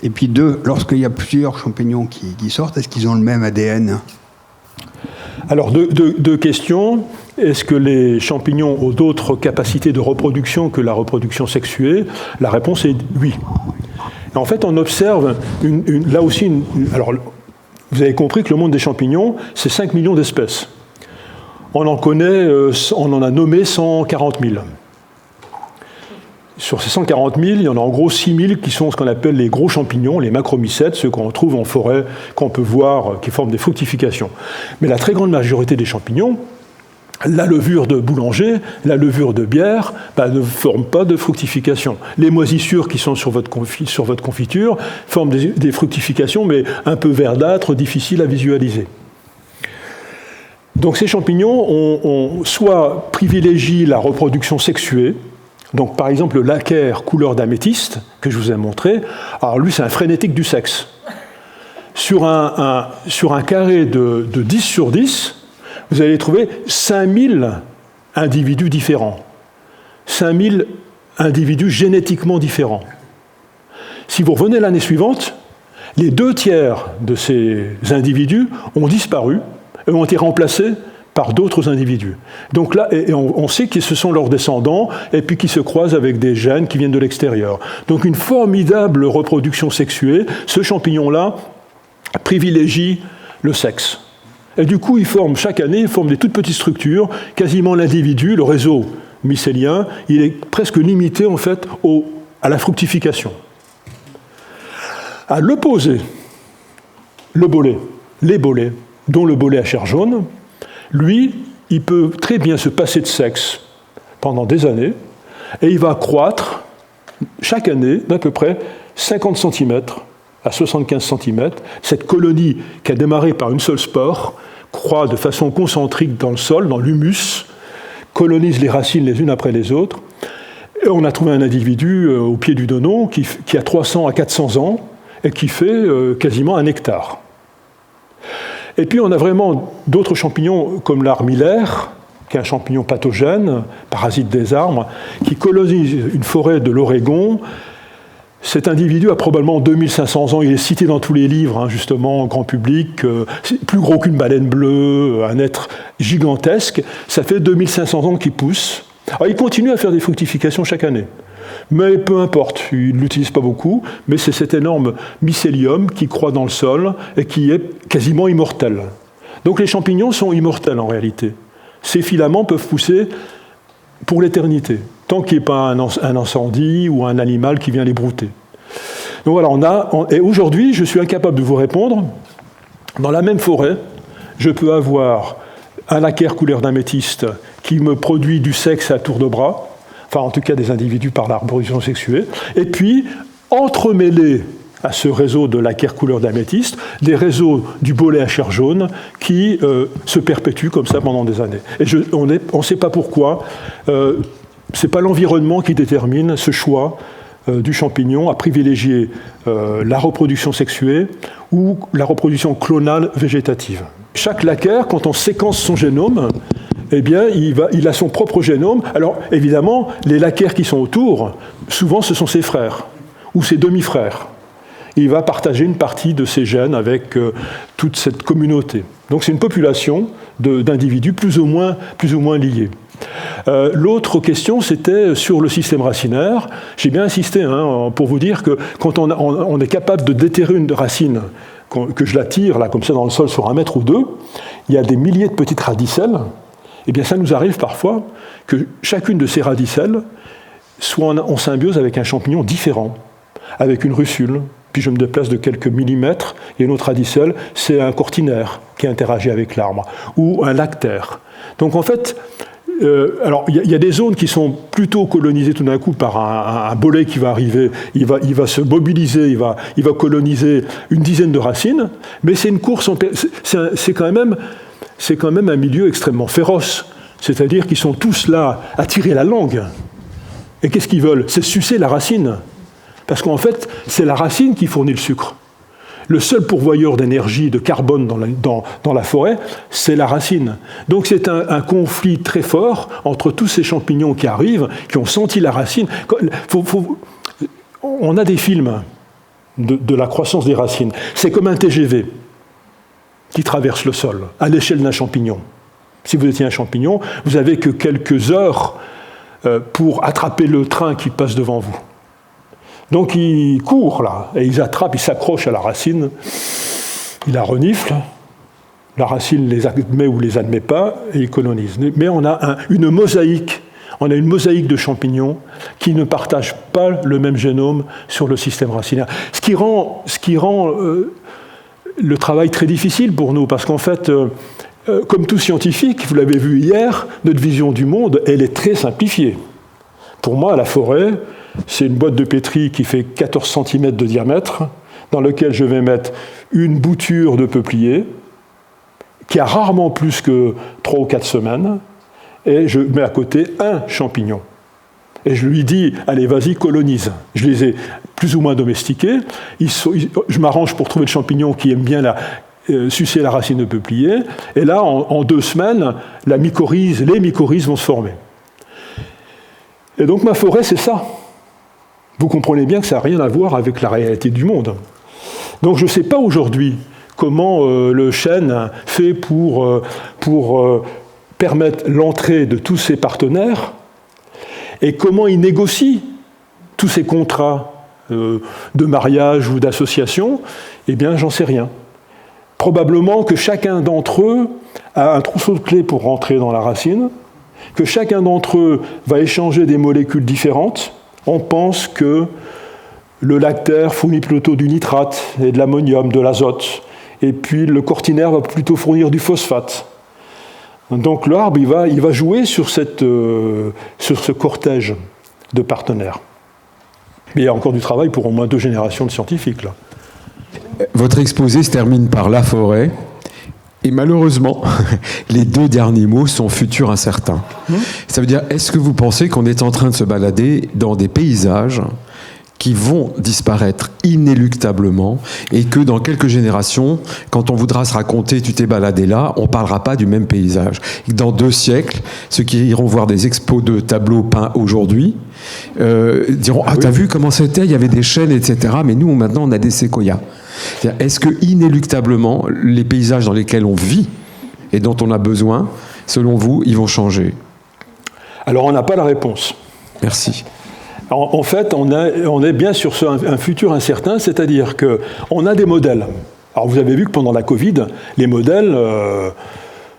Et puis 2, lorsqu'il y a plusieurs champignons qui sortent, est-ce qu'ils ont le même ADN ?
Alors, deux questions. Est-ce que les champignons ont d'autres capacités de reproduction que la reproduction sexuée ? La réponse est oui. Et en fait, on observe là aussi alors, vous avez compris que le monde des champignons, c'est 5 millions d'espèces. On en a nommé 140 000. Sur ces 140 000, il y en a en gros 6 000 qui sont ce qu'on appelle les gros champignons, les macromycètes, ceux qu'on trouve en forêt, qu'on peut voir, qui forment des fructifications. Mais la très grande majorité des champignons, la levure de boulanger, la levure de bière, ne forment pas de fructification. Les moisissures qui sont sur votre confiture forment des fructifications, mais un peu verdâtres, difficiles à visualiser. Donc ces champignons soit privilégient la reproduction sexuée. Donc par exemple le laquaire couleur d'améthyste, que je vous ai montré, alors lui c'est un frénétique du sexe. Sur un carré de 10 sur 10, vous allez trouver 5000 individus différents. 5000 individus génétiquement différents. Si vous revenez l'année suivante, les 2/3 de ces individus ont disparu et ont été remplacés par d'autres individus. Donc là, on sait que ce sont leurs descendants, et puis qui se croisent avec des gènes qui viennent de l'extérieur. Donc une formidable reproduction sexuée, ce champignon-là privilégie le sexe. Et du coup, chaque année, il forme des toutes petites structures, quasiment l'individu, le réseau mycélien, il est presque limité en fait à la fructification. À l'opposé, les bolets, dont le bolet à chair jaune, lui, il peut très bien se passer de sexe pendant des années, et il va croître chaque année d'à peu près 50 cm à 75 cm. Cette colonie qui a démarré par une seule spore croît de façon concentrique dans le sol, dans l'humus, colonise les racines les unes après les autres. Et on a trouvé un individu au pied du Donon qui a 300 à 400 ans et qui fait quasiment 1 hectare. Et puis on a vraiment d'autres champignons comme l'armillaire, qui est un champignon pathogène, parasite des arbres, qui colonise une forêt de l'Oregon. Cet individu a probablement 2500 ans, il est cité dans tous les livres, justement, grand public, plus gros qu'une baleine bleue, un être gigantesque. Ça fait 2500 ans qu'il pousse. Alors, il continue à faire des fructifications chaque année. Mais peu importe, il ne l'utilise pas beaucoup, mais c'est cet énorme mycélium qui croît dans le sol et qui est quasiment immortel. Donc les champignons sont immortels en réalité. Ces filaments peuvent pousser pour l'éternité, tant qu'il n'y ait pas un incendie ou un animal qui vient les brouter. Donc voilà, et aujourd'hui, je suis incapable de vous répondre. Dans la même forêt, je peux avoir un laccaire couleur d'améthyste qui me produit du sexe à tour de bras, enfin en tout cas des individus par la reproduction sexuée, et puis entremêlés à ce réseau de laccaire couleur d'améthyste, des réseaux du bolet à chair jaune qui se perpétuent comme ça pendant des années. Et on ne sait pas pourquoi, ce n'est pas l'environnement qui détermine ce choix du champignon à privilégier la reproduction sexuée ou la reproduction clonale végétative. Chaque laccaire, quand on séquence son génome, eh bien, il a son propre génome. Alors, évidemment, les laccaires qui sont autour, souvent, ce sont ses frères ou ses demi-frères. Il va partager une partie de ses gènes avec toute cette communauté. Donc, c'est une population d'individus plus ou moins liés. L'autre question, c'était sur le système racinaire. J'ai bien insisté pour vous dire que quand on est capable de déterrer une racine, que je la tire là, comme ça dans le sol sur 1 mètre ou 2, il y a des milliers de petites radicelles. Eh bien, ça nous arrive parfois que chacune de ces radicelles soit en symbiose avec un champignon différent, avec une russule. Puis je me déplace de quelques millimètres, et une autre radicelle, c'est un cortinaire qui interagit avec l'arbre, ou un lactaire. Donc en fait, alors il y a des zones qui sont plutôt colonisées tout d'un coup par un bolet qui va arriver, il va se mobiliser, il va coloniser une dizaine de racines, mais c'est une course, c'est quand même un milieu extrêmement féroce, c'est-à-dire qu'ils sont tous là à tirer la langue. Et qu'est-ce qu'ils veulent? C'est sucer la racine. Parce qu'en fait, c'est la racine qui fournit le sucre. Le seul pourvoyeur d'énergie, de carbone dans la forêt, c'est la racine. Donc c'est un conflit très fort entre tous ces champignons qui arrivent, qui ont senti la racine. On a des films de la croissance des racines. C'est comme un TGV qui traverse le sol, à l'échelle d'un champignon. Si vous étiez un champignon, vous n'avez que quelques heures pour attraper le train qui passe devant vous. Donc ils courent là, et ils attrapent, ils s'accrochent à la racine, ils la reniflent, la racine les admet ou les admet pas, et ils colonisent. Mais on a une mosaïque de champignons qui ne partagent pas le même génome sur le système racinaire. Ce qui rend le travail très difficile pour nous, parce qu'en fait, comme tout scientifique, vous l'avez vu hier, notre vision du monde, elle est très simplifiée. Pour moi, la forêt, c'est une boîte de pétri qui fait 14 cm de diamètre, dans laquelle je vais mettre une bouture de peuplier, qui a rarement plus que 3 ou 4 semaines, et je mets à côté un champignon. Et je lui dis, allez, vas-y, colonise. Je les ai plus ou moins domestiqués. Je m'arrange pour trouver le champignon qui aime bien sucer la racine de peuplier. Et là, en 2 semaines, les mycorhizes vont se former. Et donc ma forêt, c'est ça. Vous comprenez bien que ça n'a rien à voir avec la réalité du monde. Donc je ne sais pas aujourd'hui comment le chêne fait pour permettre l'entrée de tous ses partenaires et comment il négocie tous ces contrats de mariage ou d'association. Eh bien, j'en sais rien. Probablement que chacun d'entre eux a un trousseau de clés pour rentrer dans la racine, que chacun d'entre eux va échanger des molécules différentes. On pense que le lactaire fournit plutôt du nitrate et de l'ammonium, de l'azote, et puis le cortinaire va plutôt fournir du phosphate. Donc l'arbre, il va jouer sur ce cortège de partenaires. Mais il y a encore du travail pour au moins 2 générations de scientifiques, là.
Votre exposé se termine par la forêt. Et malheureusement, les 2 derniers mots sont futurs incertains. Ça veut dire, est-ce que vous pensez qu'on est en train de se balader dans des paysages qui vont disparaître inéluctablement et que dans quelques générations, quand on voudra se raconter « tu t'es baladé là », on ne parlera pas du même paysage. Dans 2 siècles, ceux qui iront voir des expos de tableaux peints aujourd'hui diront « Ah, t'as vu comment c'était, il y avait des chênes, etc. Mais nous, maintenant, on a des séquoias ». Est-ce que inéluctablement, les paysages dans lesquels on vit et dont on a besoin, selon vous, ils vont changer?
Alors, on n'a pas la réponse.
Merci.
En fait, on est bien sur un futur incertain, c'est-à-dire qu'on a des modèles. Alors, vous avez vu que pendant la Covid, les modèles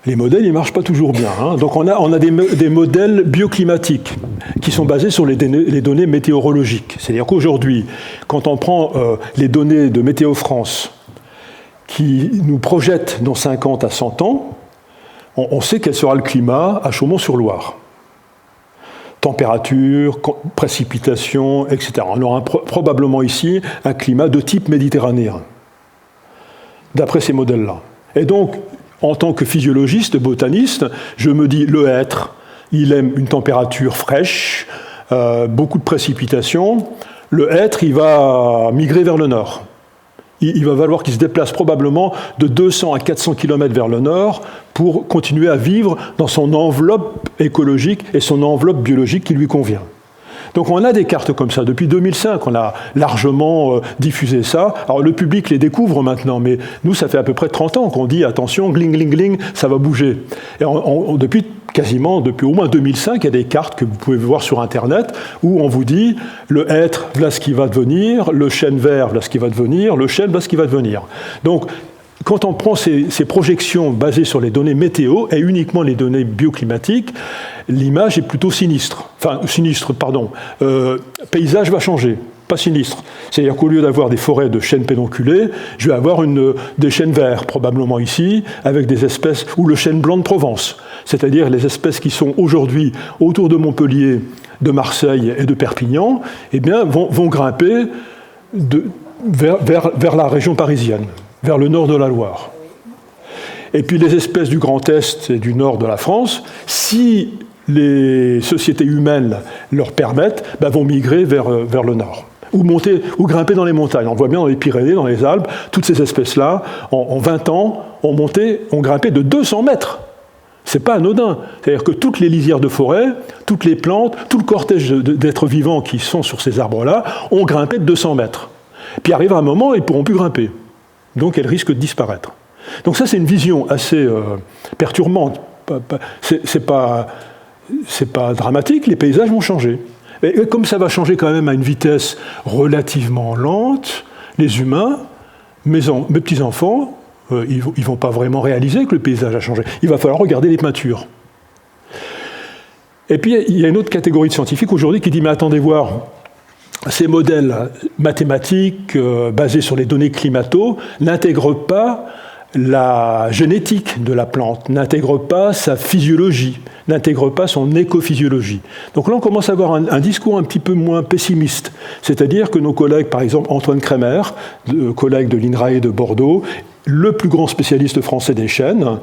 ils ne marchent pas toujours bien. Hein. Donc, on a des modèles bioclimatiques qui sont basés sur les données météorologiques. C'est-à-dire qu'aujourd'hui, quand on prend les données de Météo France qui nous projettent dans 50 à 100 ans, on sait quel sera le climat à Chaumont-sur-Loire. Température, précipitations, etc. On aura probablement ici un climat de type méditerranéen, d'après ces modèles-là. Et donc, en tant que physiologiste, botaniste, je me dis, le hêtre, il aime une température fraîche, beaucoup de précipitations. Le hêtre, il va migrer vers le nord. Il va falloir qu'il se déplace probablement de 200 à 400 km vers le nord pour continuer à vivre dans son enveloppe écologique et son enveloppe biologique qui lui convient. Donc on a des cartes comme ça. Depuis 2005, on a largement diffusé ça. Alors le public les découvre maintenant, mais nous, ça fait à peu près 30 ans qu'on dit, attention, gling, gling, gling, ça va bouger. Et depuis au moins 2005, il y a des cartes que vous pouvez voir sur Internet où on vous dit, le hêtre, voilà ce qui va devenir, le chêne vert, voilà ce qui va devenir, le chêne, voilà ce qui va devenir. Donc, quand on prend ces projections basées sur les données météo et uniquement les données bioclimatiques, l'image est plutôt sinistre. Enfin, paysage va changer, pas sinistre. C'est-à-dire qu'au lieu d'avoir des forêts de chênes pédonculés, je vais avoir des chênes verts, probablement ici, avec des espèces, ou le chêne blanc de Provence, c'est-à-dire les espèces qui sont aujourd'hui autour de Montpellier, de Marseille et de Perpignan, eh bien, vont grimper vers la région parisienne, vers le nord de la Loire. Et puis les espèces du Grand Est et du nord de la France, si les sociétés humaines leur permettent, vont migrer vers le nord. Ou grimper dans les montagnes. On voit bien dans les Pyrénées, dans les Alpes, toutes ces espèces-là, en 20 ans, ont grimpé de 200 mètres. C'est pas anodin. C'est-à-dire que toutes les lisières de forêt, toutes les plantes, tout le cortège d'êtres vivants qui sont sur ces arbres-là, ont grimpé de 200 mètres. Puis arrive un moment, ils ne pourront plus grimper. Donc elles risquent de disparaître. Donc ça, c'est une vision assez perturbante. C'est pas dramatique, les paysages vont changer. Et comme ça va changer quand même à une vitesse relativement lente, les humains, mes petits-enfants, ils ne vont pas vraiment réaliser que le paysage a changé. Il va falloir regarder les peintures. Et puis, il y a une autre catégorie de scientifiques aujourd'hui qui dit, mais attendez voir, ces modèles mathématiques basés sur les données climato n'intègrent pas la génétique de la plante, n'intègrent pas sa physiologie, n'intègrent pas son écophysiologie. Donc là, on commence à avoir un discours un petit peu moins pessimiste. C'est-à-dire que nos collègues, par exemple Antoine Kremer, collègue de l'INRAE de Bordeaux, le plus grand spécialiste français des chênes,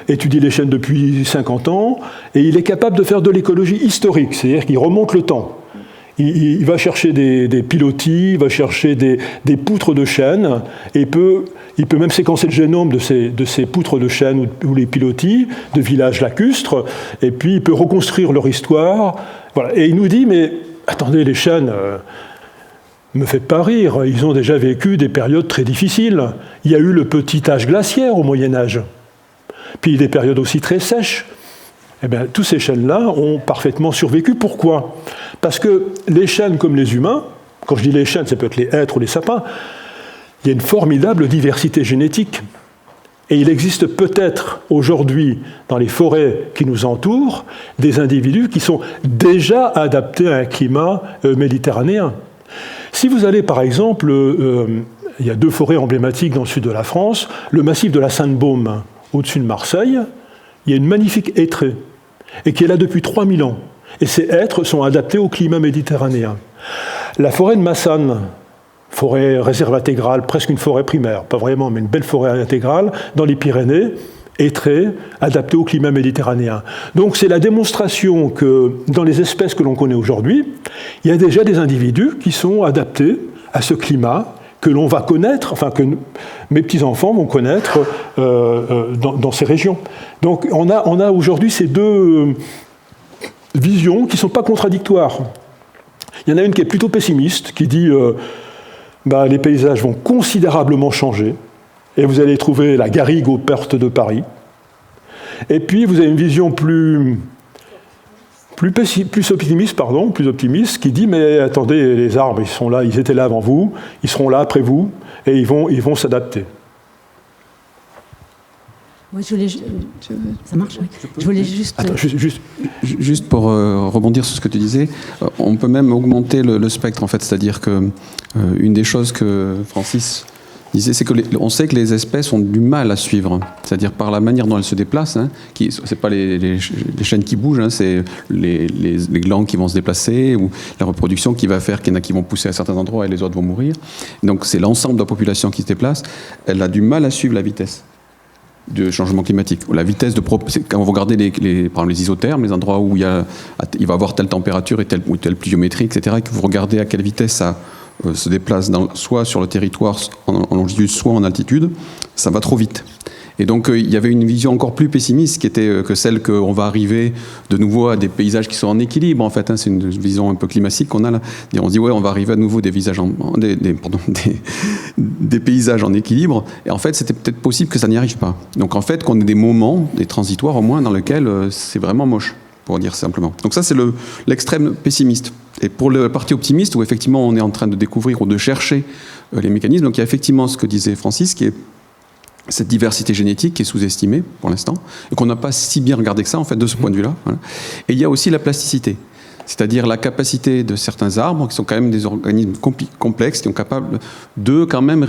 étudie les chênes depuis 50 ans, et il est capable de faire de l'écologie historique, c'est-à-dire qu'il remonte le temps. Il va chercher des pilotis, il va chercher des poutres de chêne, et il peut même séquencer le génome de ces poutres de chêne ou les pilotis de villages lacustres, et puis il peut reconstruire leur histoire. Voilà. Et il nous dit, mais attendez, les chênes, me faites pas rire, ils ont déjà vécu des périodes très difficiles. Il y a eu le petit âge glaciaire au Moyen-Âge, puis des périodes aussi très sèches. Eh bien, tous ces chênes-là ont parfaitement survécu. Pourquoi ? Parce que les chênes, comme les humains, quand je dis les chênes, ça peut être les hêtres ou les sapins, il y a une formidable diversité génétique. Et il existe peut-être aujourd'hui, dans les forêts qui nous entourent, des individus qui sont déjà adaptés à un climat méditerranéen. Si vous allez, par exemple, il y a 2 forêts emblématiques dans le sud de la France, le massif de la Sainte-Baume, au-dessus de Marseille, il y a une magnifique hêtraie, et qui est là depuis 3000 ans. Et ces hêtres sont adaptés au climat méditerranéen. La forêt de Massane, forêt réserve intégrale, presque une forêt primaire, pas vraiment, mais une belle forêt intégrale, dans les Pyrénées, hêtraie, adaptée au climat méditerranéen. Donc c'est la démonstration que dans les espèces que l'on connaît aujourd'hui, il y a déjà des individus qui sont adaptés à ce climat, que l'on va connaître, enfin que mes petits-enfants vont connaître dans ces régions. Donc on a aujourd'hui ces 2 visions qui ne sont pas contradictoires. Il y en a une qui est plutôt pessimiste, qui dit les paysages vont considérablement changer, et vous allez trouver la garrigue aux portes de Paris. Et puis vous avez une vision plus optimiste, qui dit, mais attendez, les arbres, ils sont là, ils étaient là avant vous, ils seront là après vous, et ils vont s'adapter.
Moi, ça marche, oui. Je voulais juste...
Attends, juste pour rebondir sur ce que tu disais, on peut même augmenter le spectre, en fait, c'est-à-dire que une des choses que Francis disais, c'est que on sait que les espèces ont du mal à suivre, c'est-à-dire par la manière dont elles se déplacent. Hein, c'est pas les chaînes qui bougent, hein, c'est les glands qui vont se déplacer ou la reproduction qui va faire qu'il y en a qui vont pousser à certains endroits et les autres vont mourir. Donc c'est l'ensemble de la population qui se déplace. Elle a du mal à suivre la vitesse de changement climatique. La vitesse quand vous regardez par exemple les isothermes, les endroits où il va y avoir telle température et telle pluviométrie, etc., et que vous regardez à quelle vitesse ça se déplace soit sur le territoire en longitude, soit en altitude, ça va trop vite. Et donc il y avait une vision encore plus pessimiste qui était que celle qu'on va arriver de nouveau à des paysages qui sont en équilibre, en fait. Hein, c'est une vision un peu climatique qu'on a là. Et on se dit, ouais, on va arriver à nouveau des paysages en équilibre. Et en fait, c'était peut-être possible que ça n'y arrive pas. Donc en fait, qu'on ait des moments, des transitoires au moins, dans lesquels c'est vraiment moche, pour dire simplement. Donc ça, c'est l'extrême pessimiste. Et pour le parti optimiste, où effectivement on est en train de découvrir ou de chercher les mécanismes, donc il y a effectivement ce que disait Francis, qui est cette diversité génétique qui est sous-estimée pour l'instant, et qu'on n'a pas si bien regardé que ça, en fait, de ce point de vue-là. Voilà. Et il y a aussi la plasticité, c'est-à-dire la capacité de certains arbres, qui sont quand même des organismes complexes, qui sont capables de quand même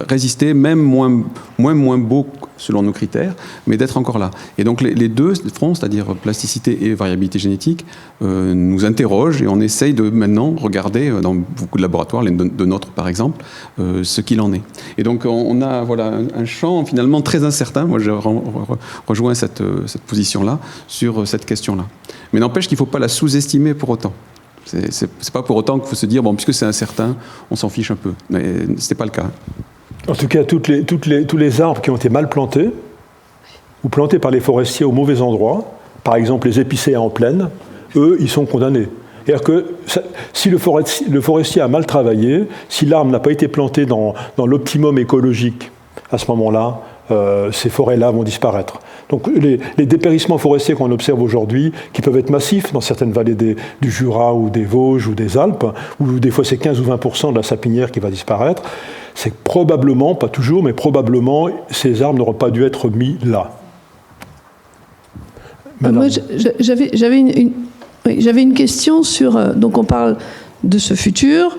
résister, même moins beaux selon nos critères, mais d'être encore là. Et donc les deux fronts, c'est-à-dire plasticité et variabilité génétique, nous interrogent, et on essaye de maintenant regarder dans beaucoup de laboratoires, de nôtres par exemple, ce qu'il en est. Et donc on a un champ finalement très incertain. Moi je rejoins cette position-là sur cette question-là. Mais n'empêche qu'il ne faut pas la sous-estimer pour autant. C'est pas pour autant qu'il faut se dire, bon, puisque c'est incertain, on s'en fiche un peu. Mais ce n'est pas le cas.
En tout cas, tous les arbres qui ont été mal plantés, ou plantés par les forestiers au mauvais endroit, par exemple les épicéas en plaine, eux, ils sont condamnés. C'est-à-dire que si le forestier a mal travaillé, si l'arbre n'a pas été planté dans l'optimum écologique, à ce moment-là, ces forêts-là vont disparaître. Donc les dépérissements forestiers qu'on observe aujourd'hui, qui peuvent être massifs dans certaines vallées du Jura ou des Vosges ou des Alpes, où des fois c'est 15 ou 20% de la sapinière qui va disparaître, c'est probablement, pas toujours, mais probablement, ces arbres n'auraient pas dû être mis là.
Moi, j'avais une question sur... donc on parle de ce futur,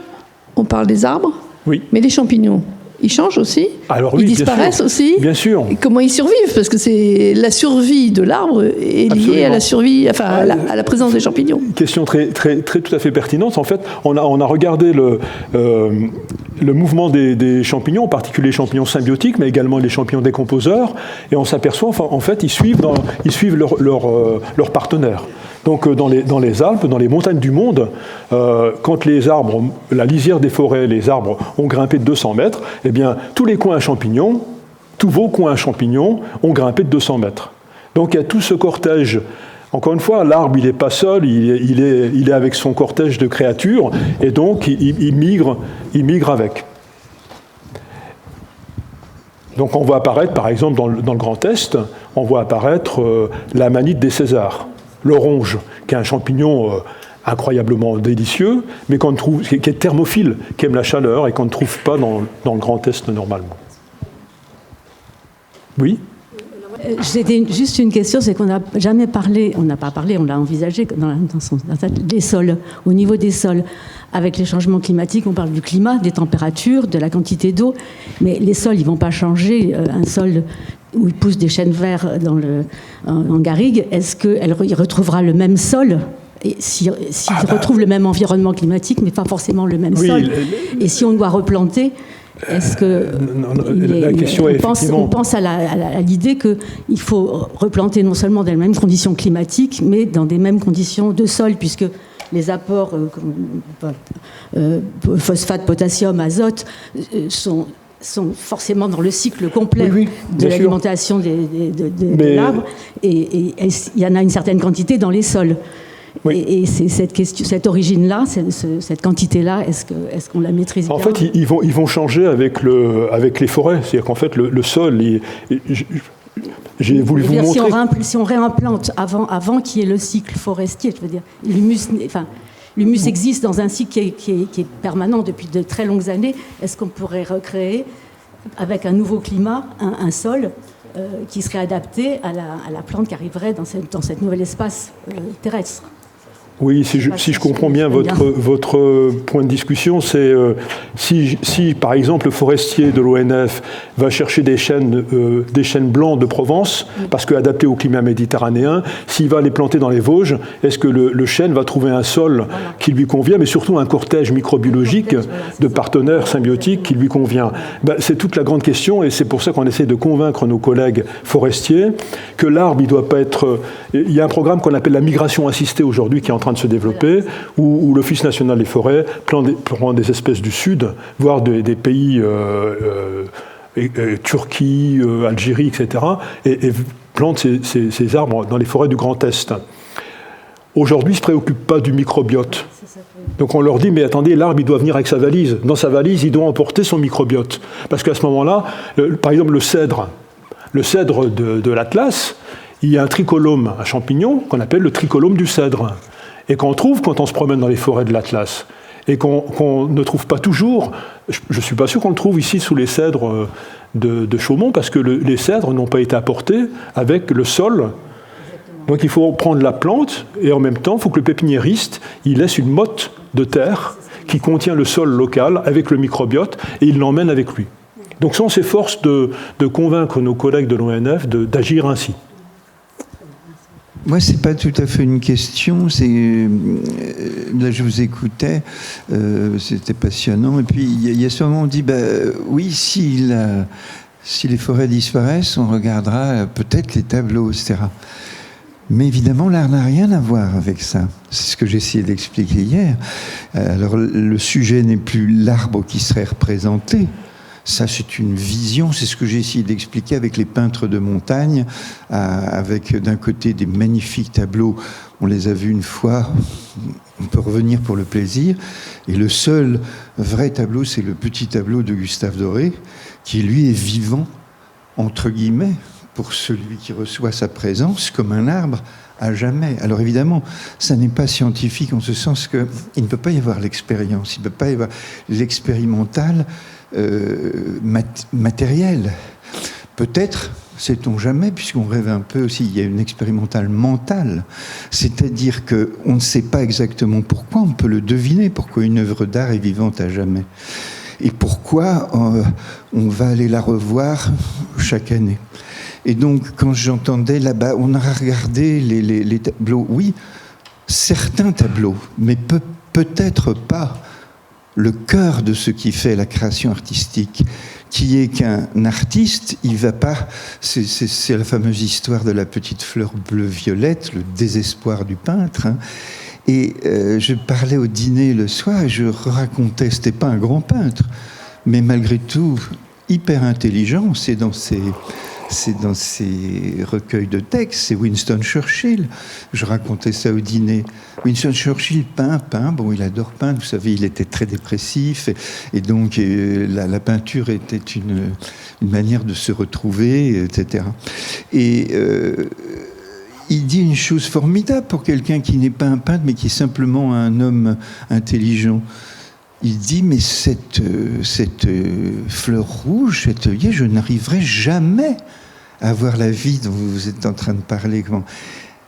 on parle des arbres,
oui.
Mais les champignons, ils changent aussi?
Alors, oui,
ils disparaissent aussi?
Bien sûr.
Et comment ils survivent? Parce que c'est la survie de l'arbre est liée
Absolument.
à la survie, enfin à la présence des champignons.
Question très tout à fait pertinente. En fait, on a regardé le mouvement des champignons, en particulier les champignons symbiotiques, mais également les champignons décomposeurs, et on s'aperçoit, en fait, ils suivent leurs partenaires. Donc dans les Alpes, dans les montagnes du monde, quand les arbres, la lisière des forêts, les arbres ont grimpé de 200 mètres, eh bien tous les coins à champignons, tous vos coins à champignons ont grimpé de 200 mètres. Donc il y a tout ce cortège. Encore une fois, l'arbre, il n'est pas seul, il est avec son cortège de créatures, et donc il migre avec. Donc on voit apparaître, par exemple, dans le Grand Est, on voit apparaître l'amanite des Césars, l'oronge, qui est un champignon incroyablement délicieux, mais qui est thermophile, qui aime la chaleur, et qu'on ne trouve pas dans le Grand Est normalement. Oui ?
C'était juste une question, c'est qu'on n'a jamais parlé, on n'a pas parlé, on l'a envisagé des sols, au niveau des sols. Avec les changements climatiques, on parle du climat, des températures, de la quantité d'eau, mais les sols, ils ne vont pas changer. Un sol où il pousse des chênes verts en garrigue, est-ce qu'il retrouvera le même sol ? Et s'il retrouve le même environnement climatique, mais pas forcément le même sol. Et si on doit replanter, est-ce que on pense à l'idée qu'il faut replanter non seulement dans les mêmes conditions climatiques, mais dans des mêmes conditions de sol, puisque les apports phosphate, potassium, azote sont forcément dans le cycle complet de l'alimentation de l'arbre, et il y en a une certaine quantité dans les sols. Oui. Et c'est cette origine-là, cette quantité-là, est-ce qu'on la maîtrise bien ?
En fait, ils vont changer avec les forêts. C'est-à-dire qu'en fait, le sol, j'ai voulu vous montrer...
Si on réimplante avant qu'il y ait le cycle forestier, je veux dire, l'humus existe dans un cycle qui est permanent depuis de très longues années. Est-ce qu'on pourrait recréer, avec un nouveau climat, un sol qui serait adapté à la plante qui arriverait dans cette nouvel espace terrestre ?
Oui, si je comprends bien votre point de discussion, c'est si par exemple le forestier de l'ONF va chercher des chênes blancs de Provence, parce qu'adaptés au climat méditerranéen, s'il va les planter dans les Vosges, est-ce que le chêne va trouver un sol qui lui convient, mais surtout un cortège microbiologique de partenaires symbiotiques qui lui convient? C'est toute la grande question, et c'est pour ça qu'on essaie de convaincre nos collègues forestiers que l'arbre, il doit pas être... Il y a un programme qu'on appelle la migration assistée aujourd'hui qui est en train de se développer, où l'Office national des forêts prend des espèces du Sud, voire des pays, Turquie, Algérie, etc., et plante ces arbres dans les forêts du Grand Est. Aujourd'hui, ils ne se préoccupent pas du microbiote. Donc on leur dit, mais attendez, l'arbre, il doit venir avec sa valise. Dans sa valise, il doit emporter son microbiote. Parce qu'à ce moment-là, par exemple, le cèdre de l'Atlas, il y a un tricolome, un champignon, qu'on appelle le tricolome du cèdre. Et qu'on trouve quand on se promène dans les forêts de l'Atlas. Et qu'on ne trouve pas toujours, je ne suis pas sûr qu'on le trouve ici sous les cèdres de Chaumont, parce que les cèdres n'ont pas été apportés avec le sol. Donc il faut prendre la plante, et en même temps, il faut que le pépiniériste il laisse une motte de terre qui contient le sol local avec le microbiote, et il l'emmène avec lui. Donc ça, on s'efforce de convaincre nos collègues de l'ONF d'agir ainsi.
Moi, c'est pas tout à fait une question. Là, je vous écoutais, c'était passionnant. Et puis, il y a ce moment où on dit, oui, si les forêts disparaissent, on regardera peut-être les tableaux, etc. Mais évidemment, l'art n'a rien à voir avec ça. C'est ce que j'ai essayé d'expliquer hier. Alors, le sujet n'est plus l'arbre qui serait représenté. Ça, c'est une vision, c'est ce que j'ai essayé d'expliquer avec les peintres de montagne, avec d'un côté des magnifiques tableaux, on les a vus une fois, on peut revenir pour le plaisir, et le seul vrai tableau, c'est le petit tableau de Gustave Doré, qui lui est vivant, entre guillemets, pour celui qui reçoit sa présence, comme un arbre, à jamais. Alors évidemment, ça n'est pas scientifique en ce sens qu'il ne peut pas y avoir l'expérience, il ne peut pas y avoir l'expérimental, matériel. Peut-être, sait-on jamais, puisqu'on rêve un peu aussi, il y a une expérimentale mentale, c'est-à-dire qu'on ne sait pas exactement pourquoi, on peut le deviner, pourquoi une œuvre d'art est vivante à jamais. Et pourquoi on va aller la revoir chaque année. Et donc, quand j'entendais là-bas, on a regardé les tableaux, oui, certains tableaux, mais peut-être pas le cœur de ce qui fait la création artistique, qui est qu'un artiste, il va pas... C'est la fameuse histoire de la petite fleur bleu-violette, le désespoir du peintre. Hein. Et je parlais au dîner le soir, et je racontais, c'était pas un grand peintre, mais malgré tout, hyper intelligent, c'est dans ses recueils de textes, c'est Winston Churchill. Je racontais ça au dîner. Winston Churchill peint, bon, il adore peindre, vous savez, il était très dépressif, et donc la peinture était une manière de se retrouver, etc. Et il dit une chose formidable pour quelqu'un qui n'est pas un peintre, mais qui est simplement un homme intelligent. Il dit, mais cette fleur rouge, cette œillet, je n'arriverai jamais à avoir la vie dont vous êtes en train de parler.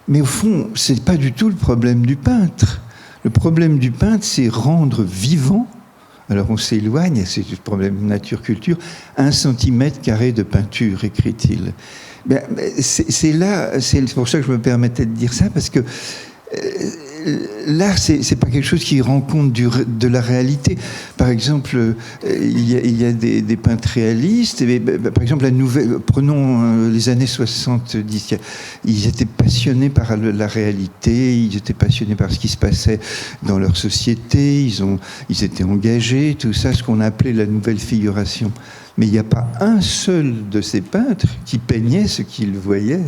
Mais au fond, ce n'est pas du tout le problème du peintre. Le problème du peintre, c'est rendre vivant, alors on s'éloigne, c'est le problème nature-culture, 1 cm² de peinture, écrit-il. C'est pour ça que je me permettais de dire ça, parce que l'art, c'est pas quelque chose qui rend compte de la réalité. Par exemple, il y a des peintres réalistes. Par exemple, prenons les années 70. Ils étaient passionnés par la réalité. Ils étaient passionnés par ce qui se passait dans leur société. Ils étaient engagés. Tout ça, ce qu'on appelait la nouvelle figuration. Mais il n'y a pas un seul de ces peintres qui peignait ce qu'il voyait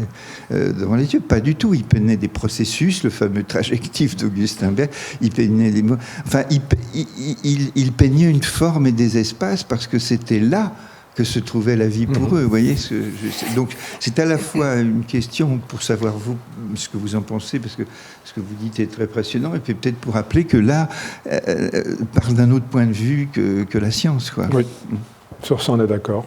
devant les yeux. Pas du tout. Il peignait des processus, le fameux trajectif d'Augustin Berg. Il peignait des mots. Enfin, il peignait une forme et des espaces parce que c'était là que se trouvait la vie pour eux. Vous voyez, donc c'est à la fois une question pour savoir vous ce que vous en pensez, parce que ce que vous dites est très passionnant, et puis peut-être pour rappeler que là parle d'un autre point de vue que la science, quoi.
Oui. Sur ça, on est d'accord.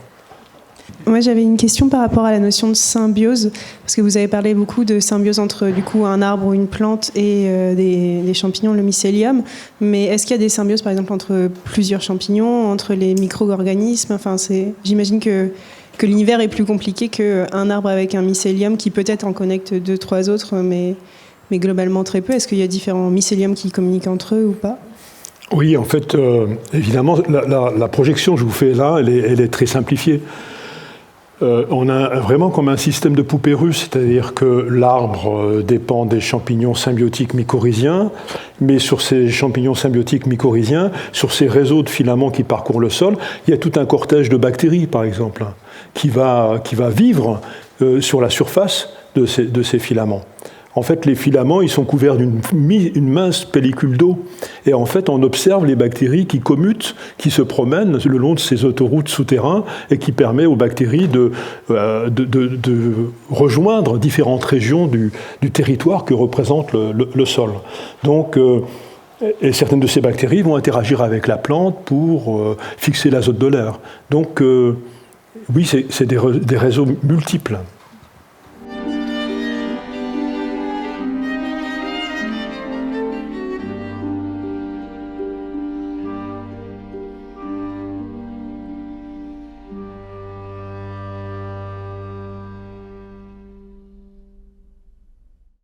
Moi, j'avais une question par rapport à la notion de symbiose, parce que vous avez parlé beaucoup de symbiose entre du coup un arbre ou une plante et des champignons, le mycélium. Mais est-ce qu'il y a des symbioses, par exemple, entre plusieurs champignons, entre les micro-organismes? Enfin, j'imagine que l'univers est plus compliqué qu'un arbre avec un mycélium qui peut-être en connecte 2-3 autres, mais globalement très peu. Est-ce qu'il y a différents mycéliums qui communiquent entre eux ou pas?
Oui, en fait, évidemment, la projection que je vous fais là, elle est très simplifiée. On a vraiment comme un système de poupée russe, c'est-à-dire que l'arbre dépend des champignons symbiotiques mycorhiziens, mais sur ces champignons symbiotiques mycorhiziens, sur ces réseaux de filaments qui parcourent le sol, il y a tout un cortège de bactéries, par exemple, qui va vivre sur la surface de ces filaments. En fait, les filaments, ils sont couverts d'une mince pellicule d'eau. Et en fait, on observe les bactéries qui commutent, qui se promènent le long de ces autoroutes souterraines et qui permet aux bactéries de rejoindre différentes régions du territoire que représente le sol. Donc, et certaines de ces bactéries vont interagir avec la plante pour fixer l'azote de l'air. Donc, oui, c'est des réseaux multiples.